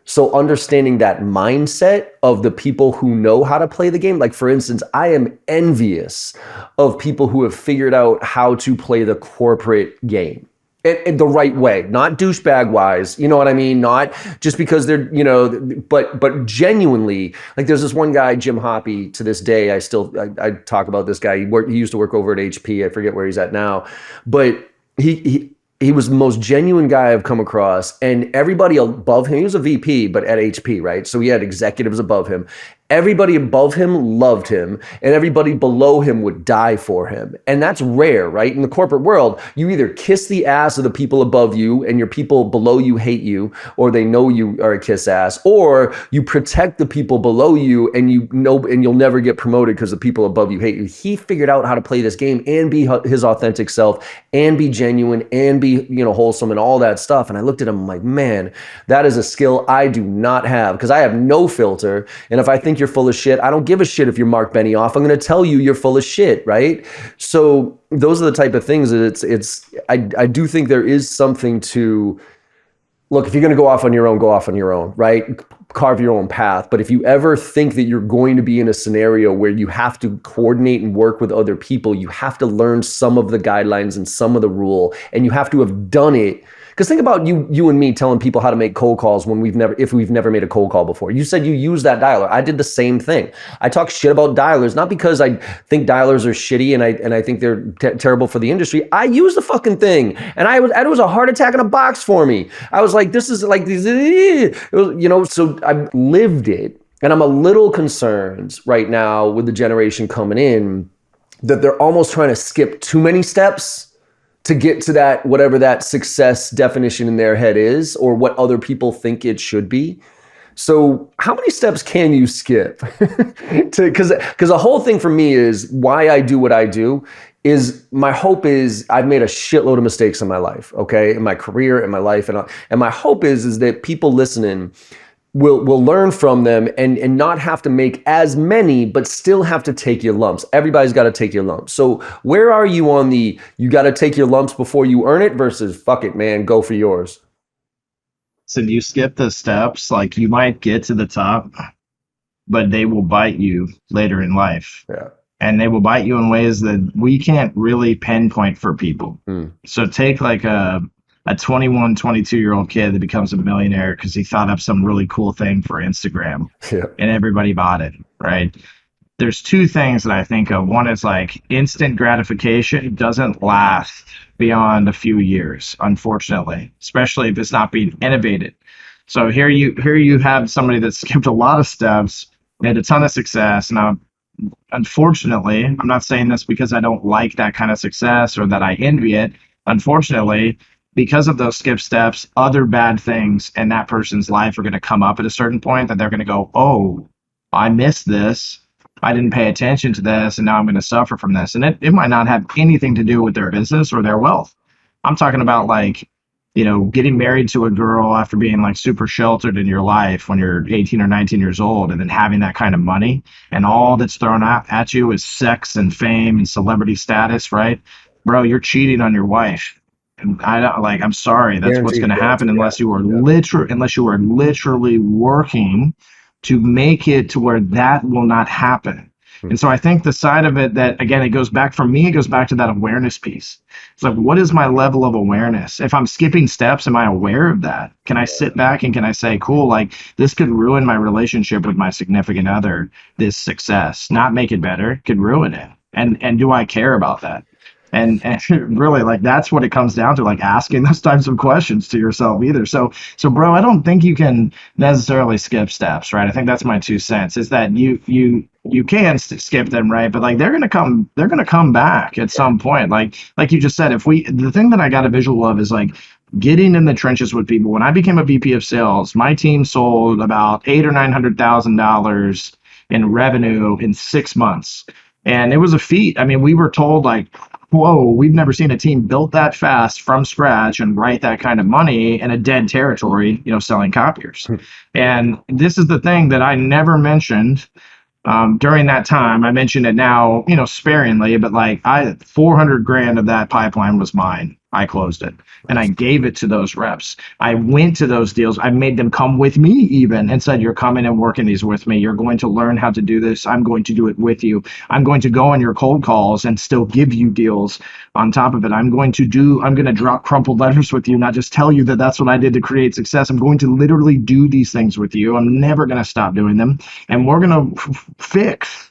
So understanding that mindset of the people who know how to play the game, like for instance, I am envious of people who have figured out how to play the corporate game. In the right way, not douchebag wise, you know what I mean? Not just because they're, but genuinely, like there's this one guy, Jim Hoppy, to this day, I talk about this guy. He used to work over at HP. I forget where he's at now, but he was the most genuine guy I've come across, and everybody above him, he was a VP, but at HP, right? So he had executives above him. Everybody above him loved him, and everybody below him would die for him. And that's rare, right? In the corporate world, you either kiss the ass of the people above you and your people below you hate you, or they know you are a kiss ass, or you protect the people below you and you'll never get promoted because the people above you hate you. He figured out how to play this game and be his authentic self and be genuine and be, wholesome and all that stuff. And I looked at him, I'm like, man, that is a skill I do not have, because I have no filter. And if I think you're full of shit, I don't give a shit if you're Mark Benioff. I'm going to tell you you're full of shit, right? So those are the type of things that I do think there is something to, look, if you're going to go off on your own, go off on your own, right? Carve your own path. But if you ever think that you're going to be in a scenario where you have to coordinate and work with other people, you have to learn some of the guidelines and some of the rule, and you have to have done it. Because think about you and me telling people how to make cold calls if we've never made a cold call before. You said you use that dialer. I did the same thing. I talk shit about dialers, not because I think dialers are shitty and I think they're terrible for the industry. I use the fucking thing, and it was a heart attack in a box for me. I was like, this is like these, So I lived it, and I'm a little concerned right now with the generation coming in that they're almost trying to skip too many steps to get to that, whatever that success definition in their head is, or what other people think it should be. So how many steps can you skip? Because the whole thing for me is why I do what I do is my hope is I've made a shitload of mistakes in my life, okay? In my career, in my life. And my hope is that people listening will learn from them and not have to make as many, but still have to take your lumps. Everybody's got to take your lumps. So where are you on you got to take your lumps before you earn it versus fuck it, man, go for yours? So you skip the steps, like you might get to the top, but they will bite you later in life. Yeah. And they will bite you in ways that we can't really pinpoint for people. So take like a 21, 22-year-old kid that becomes a millionaire because he thought up some really cool thing for Instagram, and everybody bought it, right? There's two things that I think of. One is like instant gratification doesn't last beyond a few years, unfortunately, especially if it's not being innovated. So here you have somebody that skipped a lot of steps, made a ton of success. Now, unfortunately, I'm not saying this because I don't like that kind of success or that I envy it. Unfortunately, because of those skip steps, other bad things in that person's life are going to come up at a certain point that they're going to go, oh, I missed this. I didn't pay attention to this, and now I'm going to suffer from this. And it might not have anything to do with their business or their wealth. I'm talking about like getting married to a girl after being like super sheltered in your life when you're 18 or 19 years old, and then having that kind of money, and all that's thrown at you is sex and fame and celebrity status, right? Bro, you're cheating on your wife. And I don't like, I'm sorry, that's what's going Guaranteed, to happen guaranteed. unless you are Yeah. literally working to make it to where that will not happen. And so I think the side of it that, again, it goes back to that awareness piece. It's like, what is my level of awareness? If I'm skipping steps, am I aware of that? Can I sit back and can I say, cool, like this could ruin my relationship with my significant other, this success, not make it better, could ruin it. And do I care about that? And really, like, that's what it comes down to, like asking those types of questions to yourself either. So bro, I don't think you can necessarily skip steps, right? I think that's my 2 cents, is that you can skip them, right? But like they're gonna come back at some point. Like you just said, the thing that I got a visual of is like getting in the trenches with people. When I became a VP of sales, my team sold about $800,000 or $900,000 in revenue in 6 months. And it was a feat. I mean, we were told like, whoa, we've never seen a team built that fast from scratch and write that kind of money in a dead territory, selling copiers. And this is the thing that I never mentioned during that time. I mentioned it now, sparingly, but like 400 grand of that pipeline was mine. I closed it and I gave it to those reps. I went to those deals. I made them come with me even and said, you're coming and working these with me. You're going to learn how to do this. I'm going to do it with you. I'm going to go on your cold calls and still give you deals on top of it. I'm going to drop crumpled letters with you, not just tell you that that's what I did to create success. I'm going to literally do these things with you. I'm never going to stop doing them. And we're going to fix,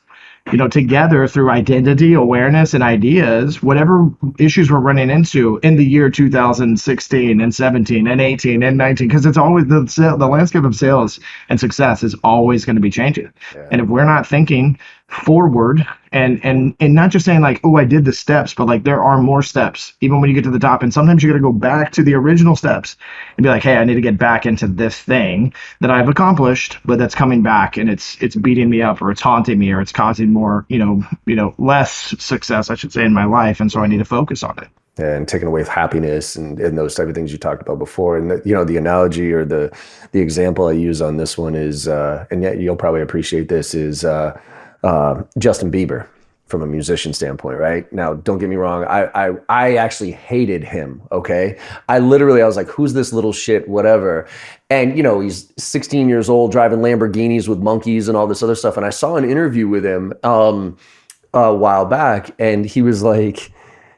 together through identity, awareness, and ideas, whatever issues we're running into in the year 2016 and 17 and 18 and 19, because it's always the landscape of sales and success is always going to be changing. Yeah. And if we're not thinking forward and not just saying like, oh, I did the steps, but like there are more steps even when you get to the top. And sometimes you got to go back to the original steps and be like, hey, I need to get back into this thing that I've accomplished, but that's coming back and it's beating me up, or it's haunting me, or it's causing more, less success, I should say, in my life. And so I need to focus on it. And taking away happiness and those type of things you talked about before. And the analogy or the example I use on this one is, and yet you'll probably appreciate this, is Justin Bieber from a musician standpoint, right? Now, don't get me wrong. I actually hated him. Okay. I was like, who's this little shit, whatever. And, he's 16 years old, driving Lamborghinis with monkeys and all this other stuff. And I saw an interview with him a while back, and he was like,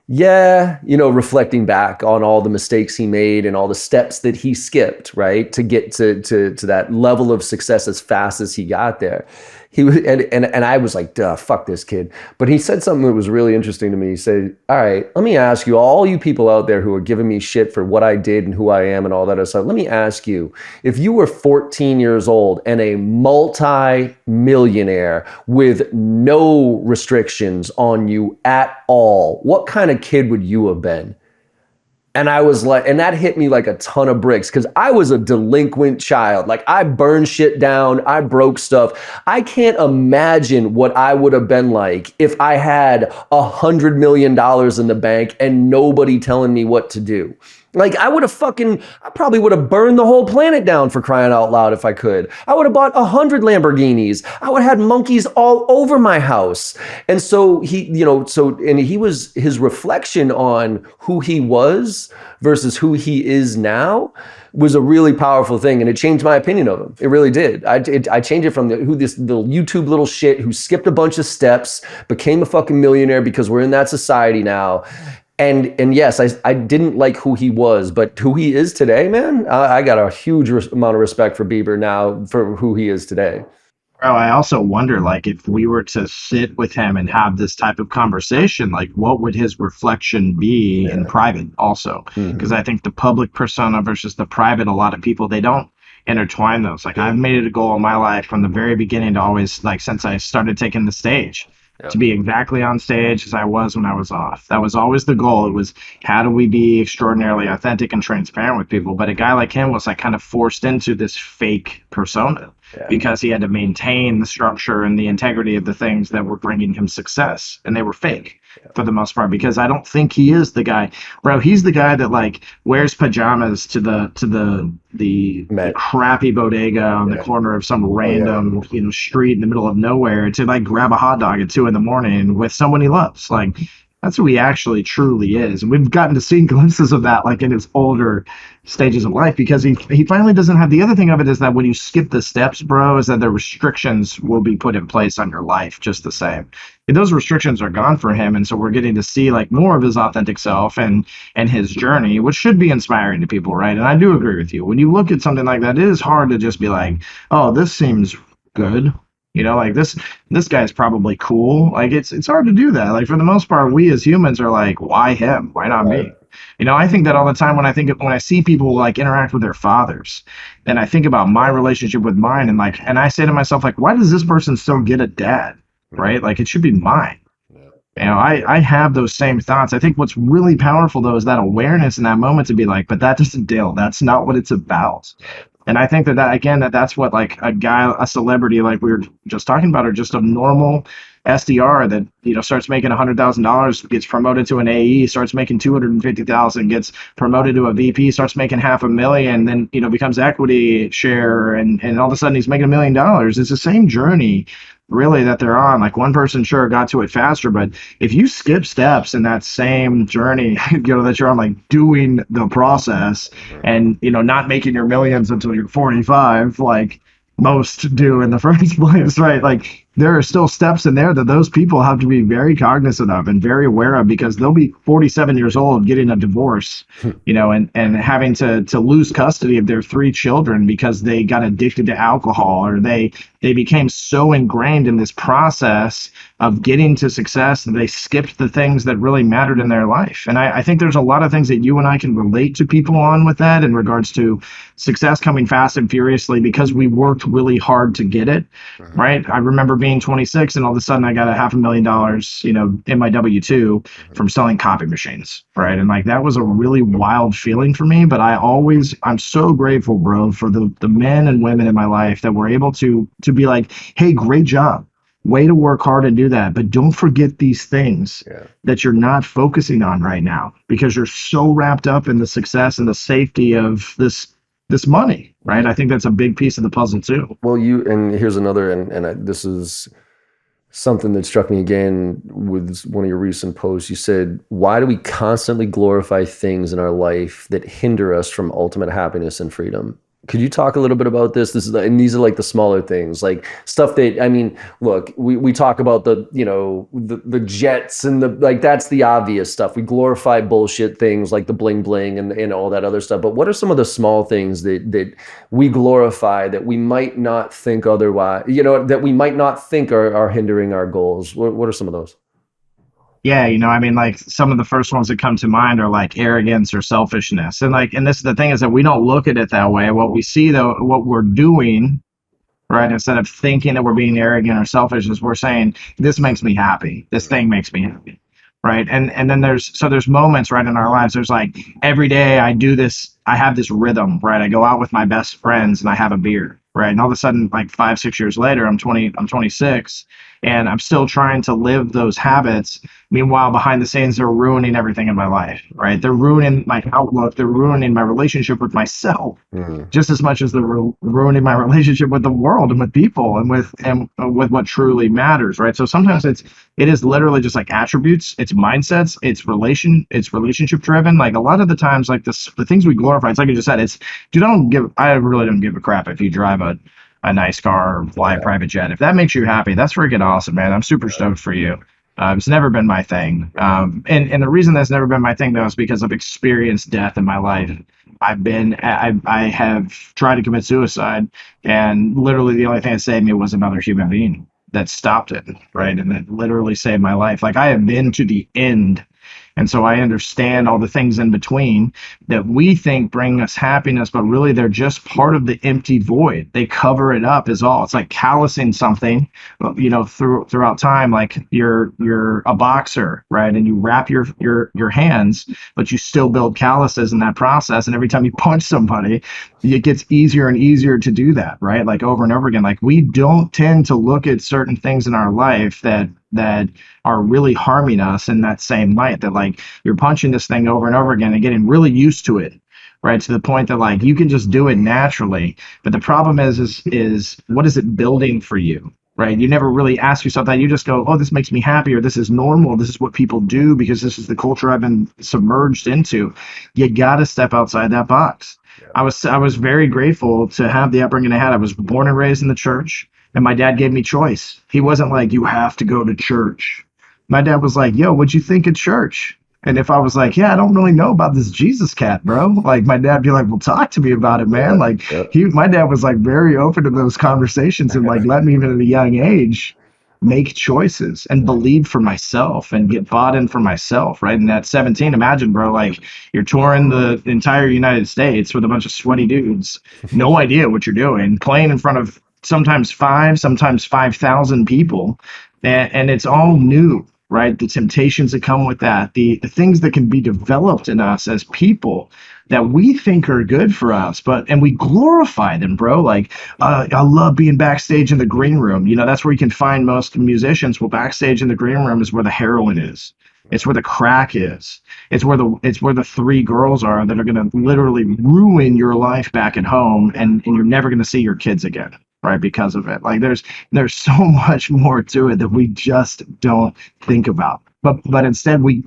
yeah, reflecting back on all the mistakes he made and all the steps that he skipped, right, to get to that level of success as fast as he got there. He was, and I was like, duh, fuck this kid. But he said something that was really interesting to me. He said, all right, let me ask you, all you people out there who are giving me shit for what I did and who I am and all that other stuff, let me ask you, if you were 14 years old and a multi-millionaire with no restrictions on you at all, what kind of kid would you have been? And I was like, and that hit me like a ton of bricks, because I was a delinquent child. Like, I burned shit down. I broke stuff. I can't imagine what I would have been like if I had $100 million in the bank and nobody telling me what to do. Like, I probably would have burned the whole planet down, for crying out loud, if I could. I would have bought 100 Lamborghinis. I would have had monkeys all over my house. And so his reflection on who he was versus who he is now was a really powerful thing. And it changed my opinion of him. It really did. I changed it from the YouTube little shit who skipped a bunch of steps, became a fucking millionaire, because we're in that society now. And yes, I didn't like who he was, but who he is today, man, I got a huge amount of respect for Bieber now for who he is today. Bro, I also wonder, like, if we were to sit with him and have this type of conversation, like, what would his reflection be in private also? Because I think the public persona versus the private, a lot of people, they don't intertwine those. Like, I've made it a goal in my life from the very beginning to always, like, since I started taking the stage, to be exactly on stage as I was when I was off. That was always the goal. It was, how do we be extraordinarily authentic and transparent with people? But a guy like him was like kind of forced into this fake persona. Yeah. because he had to maintain the structure and the integrity of the things that were bringing him success, and they were fake for the most part, because I don't think he is the guy, bro. He's the guy that like wears pajamas to the crappy bodega on the corner of some random street in the middle of nowhere to like grab a hot dog at 2 a.m. with someone he loves. Like that's who he actually truly is, and we've gotten to see glimpses of that like in his older stages of life, because he finally doesn't have. The other thing of it is that when you skip the steps, bro, is that the restrictions will be put in place on your life just the same. And those restrictions are gone for him, and so we're getting to see like more of his authentic self and his journey, which should be inspiring to people, right? And I do agree with you. When you look at something like that, it is hard to just be like, oh, this seems good. Like this guy's probably cool. Like it's hard to do that. Like for the most part, we as humans are like, why him? Why not me? I think that all the time when I see people like interact with their fathers, and I think about my relationship with mine, and I say to myself, like, why does this person still get a dad? Right? Like it should be mine. I have those same thoughts. I think what's really powerful though is that awareness in that moment to be like, but that doesn't deal. That's not what it's about. And I think that's what like a celebrity like we were just talking about, or just a normal SDR that starts making $100,000, gets promoted to an AE, starts making 250,000, gets promoted to a VP, starts making $500,000, then becomes equity share, and all of a sudden he's making $1 million. It's the same journey really that they're on. Like one person sure got to it faster, but if you skip steps in that same journey, that you're on, like doing the process and not making your millions until you're 45, like most do in the first place, right? Like there are still steps in there that those people have to be very cognizant of and very aware of, because they'll be 47 years old getting a divorce, and having to lose custody of their 3 children because they got addicted to alcohol, or they became so ingrained in this process of getting to success that they skipped the things that really mattered in their life. And I think there's a lot of things that you and I can relate to people on with that in regards to success coming fast and furiously because we worked really hard to get it, right? I remember being 26 and all of a sudden I got $500,000, in my W-2 from selling copy machines, right? And like that was a really wild feeling for me, but I'm so grateful, bro, for the men and women in my life that were able to be like, hey, great job. Way to work hard and do that. But don't forget these things that you're not focusing on right now because you're so wrapped up in the success and the safety of this money, right? I think that's a big piece of the puzzle too. Well, and here's another, this is something that struck me again with one of your recent posts. You said, why do we constantly glorify things in our life that hinder us from ultimate happiness and freedom? Could you talk a little bit about this? And these are like the smaller things, like stuff that, look, we talk about the jets and that's the obvious stuff. We glorify bullshit things like the bling bling and all that other stuff. But what are some of the small things that we glorify that we might not think otherwise, that we might not think are hindering our goals? What are some of those? Yeah, like some of the first ones that come to mind are like arrogance or selfishness. And this is the thing, is that we don't look at it that way. What we see though, what we're doing, right, instead of thinking that we're being arrogant or selfish, is we're saying, this makes me happy. This thing makes me happy. Right. And then there's moments right in our lives. There's like every day I do this, I have this rhythm, right? I go out with my best friends and I have a beer. Right. And all of a sudden, like 5-6 years later, I'm 26 and I'm still trying to live those habits. Meanwhile, behind the scenes, they're ruining everything in my life. Right. They're ruining my outlook. They're ruining my relationship with myself just as much as they're ruining my relationship with the world and with people and with what truly matters. Right. So sometimes it is literally just like attributes, it's mindsets, it's relationship driven. Like a lot of the times, like the things we glorify, it's like you just said, I really don't give a crap if you drive a nice car or fly a private jet. If that makes you happy, that's freaking awesome, man. I'm super stoked for you. It's never been my thing. And the reason that's never been my thing though is because I've experienced death in my life. I have tried to commit suicide, and literally the only thing that saved me was another human being that stopped it, right? And that literally saved my life. Like I have been to the end And so I understand all the things in between that we think bring us happiness, but really they're just part of the empty void. They cover it up is all. It's like callousing something, throughout time. Like you're a boxer, right? And you wrap your hands, but you still build calluses in that process. And every time you punch somebody, it gets easier and easier to do that, right? Like over and over again. Like we don't tend to look at certain things in our life that are really harming us in that same light, that like you're punching this thing over and over again and getting really used to it, right? To the point that like you can just do it naturally. But the problem is what is it building for you? Right. You never really ask yourself that. You just go, oh, this makes me happy, or this is normal. This is what people do because this is the culture I've been submerged into. You got to step outside that box. Yeah. I was very grateful to have the upbringing I had. I was born and raised in the church, and my dad gave me choice. He wasn't like, you have to go to church. My dad was like, yo, what'd you think of church? And if I was like, yeah, I don't really know about this Jesus cat, bro, like my dad would be like, well, talk to me about it, man. Like my dad was like very open to those conversations and like let me even at a young age make choices and believe for myself and get bought in for myself, right? And at 17, imagine, bro, like you're touring the entire United States with a bunch of sweaty dudes, no idea what you're doing, playing in front of sometimes 5,000 people, and it's all new. Right? The temptations that come with that, the things that can be developed in us as people that we think are good for us, and we glorify them, bro. Like, I love being backstage in the green room. That's where you can find most musicians. Well, backstage in the green room is where the heroin is. It's where the crack is. It's where the three girls are that are going to literally ruin your life back at home, and you're never going to see your kids again. Right, because of it. Like there's so much more to it that we just don't think about. But instead we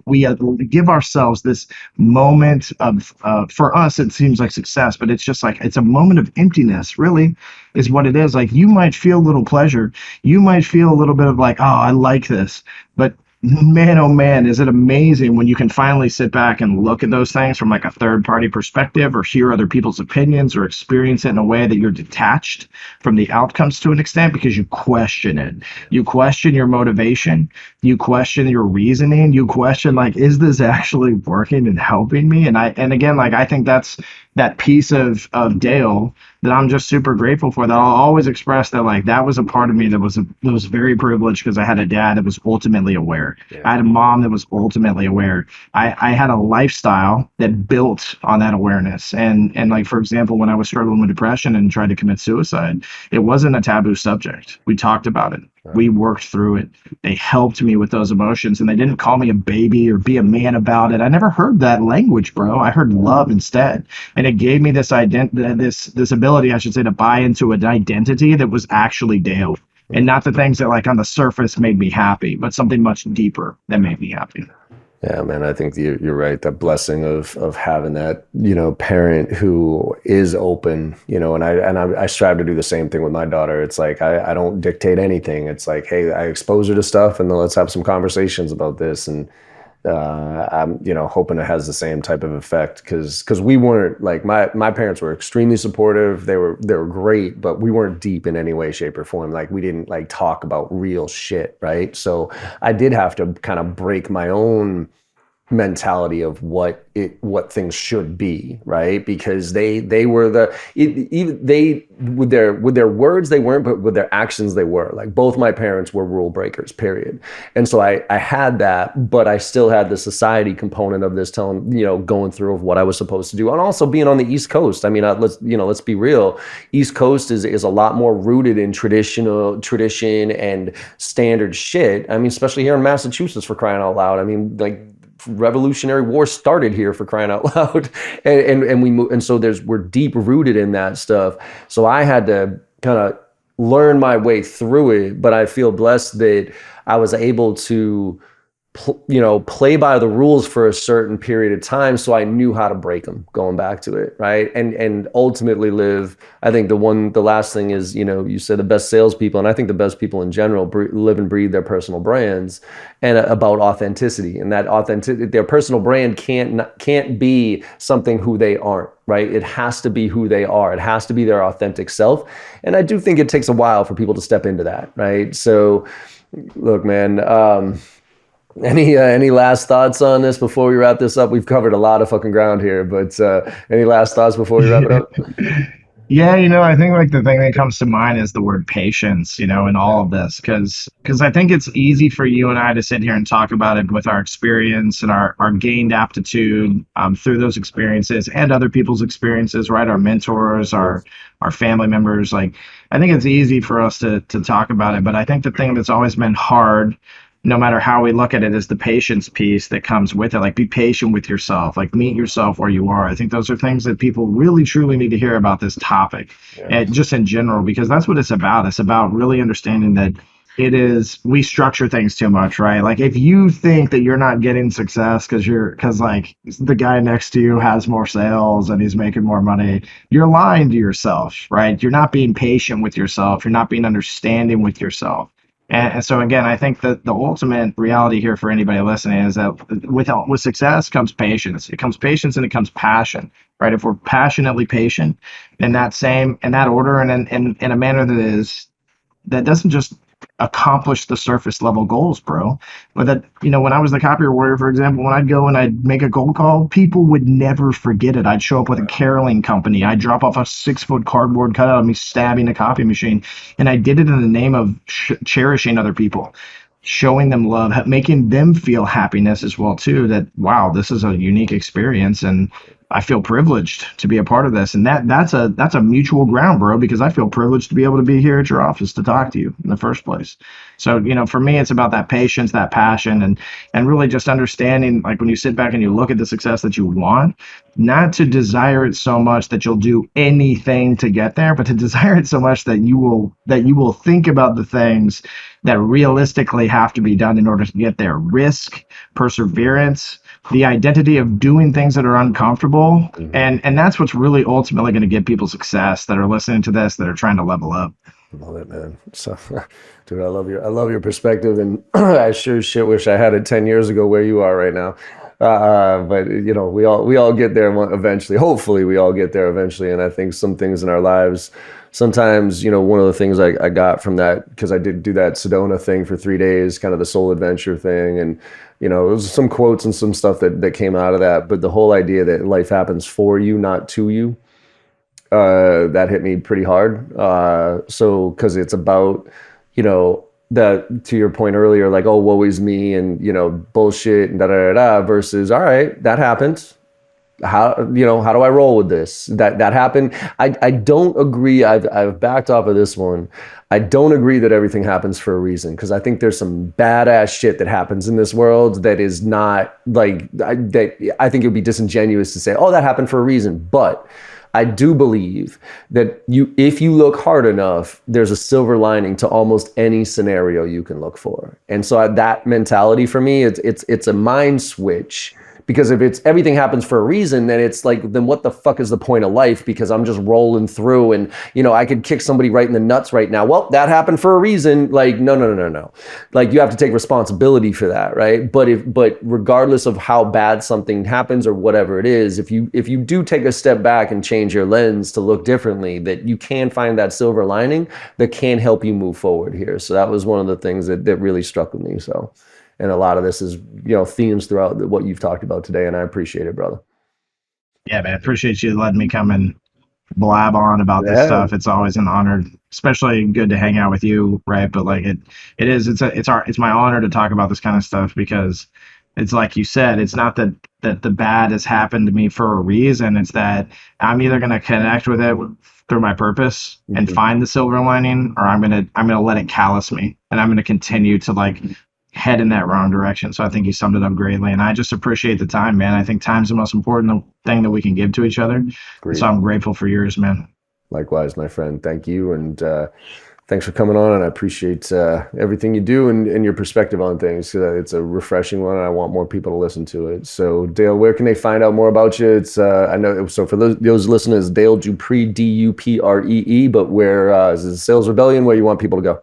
give ourselves this moment of for us it seems like success, but it's just like it's a moment of emptiness. Really, is what it is. Like you might feel a little pleasure, you might feel a little bit of like, oh, I like this, but man, oh man, is it amazing when you can finally sit back and look at those things from like a third party perspective, or hear other people's opinions, or experience it in a way that you're detached from the outcomes to an extent because you question it. You question your motivation. You question your reasoning. You question like, is this actually working and helping me? And again, like I think that's that piece of Dale that I'm just super grateful for, that I'll always express that like that was a part of me that was very privileged because I had a dad that was ultimately aware. Yeah. I had a mom that was ultimately aware. I had a lifestyle that built on that awareness. And like, for example, when I was struggling with depression and tried to commit suicide, it wasn't a taboo subject. We talked about it. Right. We worked through it. They helped me with those emotions, and they didn't call me a baby or be a man about it. I never heard that language, bro. I heard love instead. And it gave me this this ability, I should say, to buy into an identity that was actually Dale, and not the things that like on the surface made me happy, but something much deeper that made me happy. Yeah, man, I think you're right. The blessing of having that, parent who is open, and I strive to do the same thing with my daughter. It's like, I don't dictate anything. It's like, hey, I expose her to stuff, and then let's have some conversations about this. And I'm, hoping it has the same type of effect, because we weren't like, my parents were extremely supportive. They were great, but we weren't deep in any way, shape, or form. Like we didn't like talk about real shit, right? So I did have to kind of break my own mentality of what things should be, right? Because they were with their words they weren't, but with their actions they were. Like both my parents were rule breakers, period. And so I had that, but I still had the society component of this, telling, going through of what I was supposed to do, and also being on the East Coast. I mean, let's be real. East Coast is a lot more rooted in tradition and standard shit. I mean, especially here in Massachusetts, for crying out loud. I mean, like, Revolutionary War started here, for crying out loud, and we move, and so we're deep rooted in that stuff. So I had to kind of learn my way through it, but I feel blessed that I was able to play by the rules for a certain period of time, so I knew how to break them, going back to it, right? And ultimately live. I think the last thing is, you said the best salespeople, and I think the best people in general live and breathe their personal brands, and about authenticity, and that their personal brand can't be something who they aren't, right? It has to be who they are. It has to be their authentic self. And I do think it takes a while for people to step into that, right? So look, man, Any last thoughts on this before we wrap this up? We've covered a lot of fucking ground here, but any last thoughts before we wrap it up? Yeah, I think like the thing that comes to mind is the word patience, in all of this, because I think it's easy for you and I to sit here and talk about it with our experience and our gained aptitude through those experiences and other people's experiences, right? Our mentors, our family members. Like, I think it's easy for us to talk about it, but I think the thing that's always been hard, no matter how we look at it, is the patience piece that comes with it. Like, be patient with yourself, like meet yourself where you are. I think those are things that people really truly need to hear about this topic, and just in general, because that's what it's about. It's about really understanding that we structure things too much, right? Like, if you think that you're not getting success because like the guy next to you has more sales and he's making more money, you're lying to yourself, right? You're not being patient with yourself. You're not being understanding with yourself. And so again, I think that the ultimate reality here for anybody listening is that with success comes patience. It comes patience and it comes passion, right? If we're passionately patient in that order and in a manner that doesn't just accomplish the surface level goals, bro. But that, when I was the copier warrior, for example, when I'd go and I'd make a cold call, people would never forget it. I'd show up with a caroling company. I'd drop off a 6-foot cardboard cutout of me stabbing a copy machine. And I did it in the name of cherishing other people, showing them love, making them feel happiness as well, too, that, wow, this is a unique experience. And I feel privileged to be a part of this. And that's a mutual ground, bro, because I feel privileged to be able to be here at your office to talk to you in the first place. So, for me, it's about that patience, that passion, and really just understanding, like, when you sit back and you look at the success that you want, not to desire it so much that you'll do anything to get there, but to desire it so much that you will think about the things that realistically have to be done in order to get there. Risk, perseverance, the identity of doing things that are uncomfortable. And that's what's really ultimately going to get people success that are listening to this, that are trying to level up. Love it, man. So, dude, I love your perspective, and I sure as shit wish I had it 10 years ago where you are right now. But we all get there eventually. Hopefully we all get there eventually. And I think some things in our lives, sometimes, one of the things I got from that, because I did do that Sedona thing for 3 days, kind of the soul adventure thing. And, it was some quotes and some stuff that came out of that. But the whole idea that life happens for you, not to you, that hit me pretty hard. So, because it's about, that, to your point earlier, like, oh, woe is me, and, bullshit and da da da da, versus, all right, that happened. How do I roll with this? That happened. I don't agree. I've backed off of this one. I don't agree that everything happens for a reason, because I think there's some badass shit that happens in this world that is not like that. I think it would be disingenuous to say, oh, that happened for a reason. But I do believe that if you look hard enough, there's a silver lining to almost any scenario you can look for. And so that mentality for me, it's a mind switch. Because if it's everything happens for a reason, then it's like, then what the fuck is the point of life? Because I'm just rolling through, and I could kick somebody right in the nuts right now. Well, that happened for a reason. Like, no. Like, you have to take responsibility for that, right? But regardless of how bad something happens or whatever it is, if you do take a step back and change your lens to look differently, that you can find that silver lining that can help you move forward here. So that was one of the things that really struck with me. So. And a lot of this is, themes throughout what you've talked about today. And I appreciate it, brother. Yeah, man. I appreciate you letting me come and blab on about this stuff. It's always an honor, especially good to hang out with you, right? But like it's my honor to talk about this kind of stuff, because it's like you said, it's not that the bad has happened to me for a reason. It's that I'm either going to connect with it through my purpose and find the silver lining, or I'm going to let it callous me, and I'm going to continue to like head in that wrong direction. So I think you summed it up greatly, and I just appreciate the time, man. I think time's the most important thing that we can give to each other. So I'm grateful for yours, man. Likewise, my friend. Thank you, and thanks for coming on. And I appreciate everything you do and your perspective on things. It's a refreshing one, and I want more people to listen to it. So Dale, where can they find out more about you? It's I know, so for those listeners, Dale Dupree, Dupree, but where is it Sales Rebellion, where you want people to go?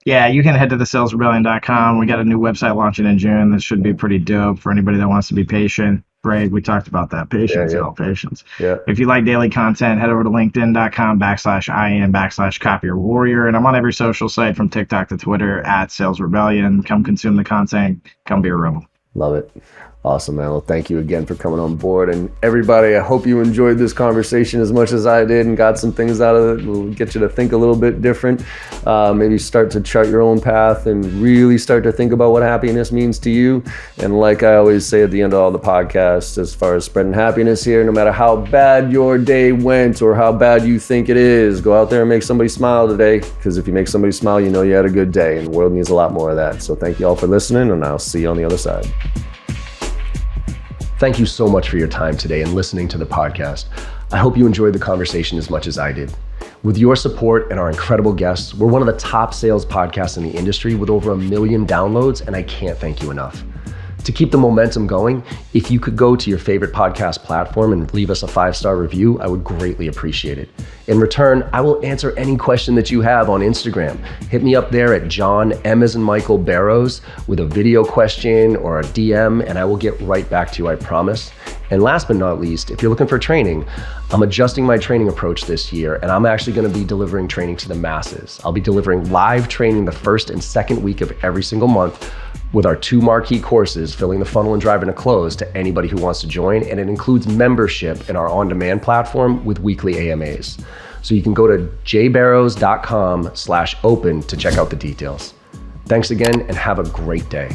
Yeah, you can head to thesalesrebellion.com. We got a new website launching in June. That should be pretty dope for anybody that wants to be patient. Great. We talked about that. Patience, Yeah. y'all. Patience. Yeah. If you like daily content, head over to linkedin.com/IN/copier warrior. And I'm on every social site from TikTok to Twitter at Sales Rebellion. Come consume the content. Come be a rebel. Love it. Awesome, man. Well, thank you again for coming on board. And everybody, I hope you enjoyed this conversation as much as I did and got some things out of it. We'll get you to think a little bit different. Maybe start to chart your own path and really start to think about what happiness means to you. And like I always say at the end of all the podcasts, as far as spreading happiness here, no matter how bad your day went or how bad you think it is, go out there and make somebody smile today. Because if you make somebody smile, you know you had a good day. And the world needs a lot more of that. So thank you all for listening, and I'll see you on the other side. Thank you so much for your time today and listening to the podcast. I hope you enjoyed the conversation as much as I did. With your support and our incredible guests, we're one of the top sales podcasts in the industry with over 1 million downloads, and I can't thank you enough. To keep the momentum going, if you could go to your favorite podcast platform and leave us a 5-star review, I would greatly appreciate it. In return, I will answer any question that you have on Instagram. Hit me up there at John M as in Michael Barrows with a video question or a DM, and I will get right back to you, I promise. And last but not least, if you're looking for training, I'm adjusting my training approach this year, and I'm actually going to be delivering training to the masses. I'll be delivering live training the first and second week of every single month with our 2 marquee courses, Filling the Funnel and Driving to Close, to anybody who wants to join. And it includes membership in our on-demand platform with weekly AMAs. So you can go to jbarrows.com/open to check out the details. Thanks again, and have a great day.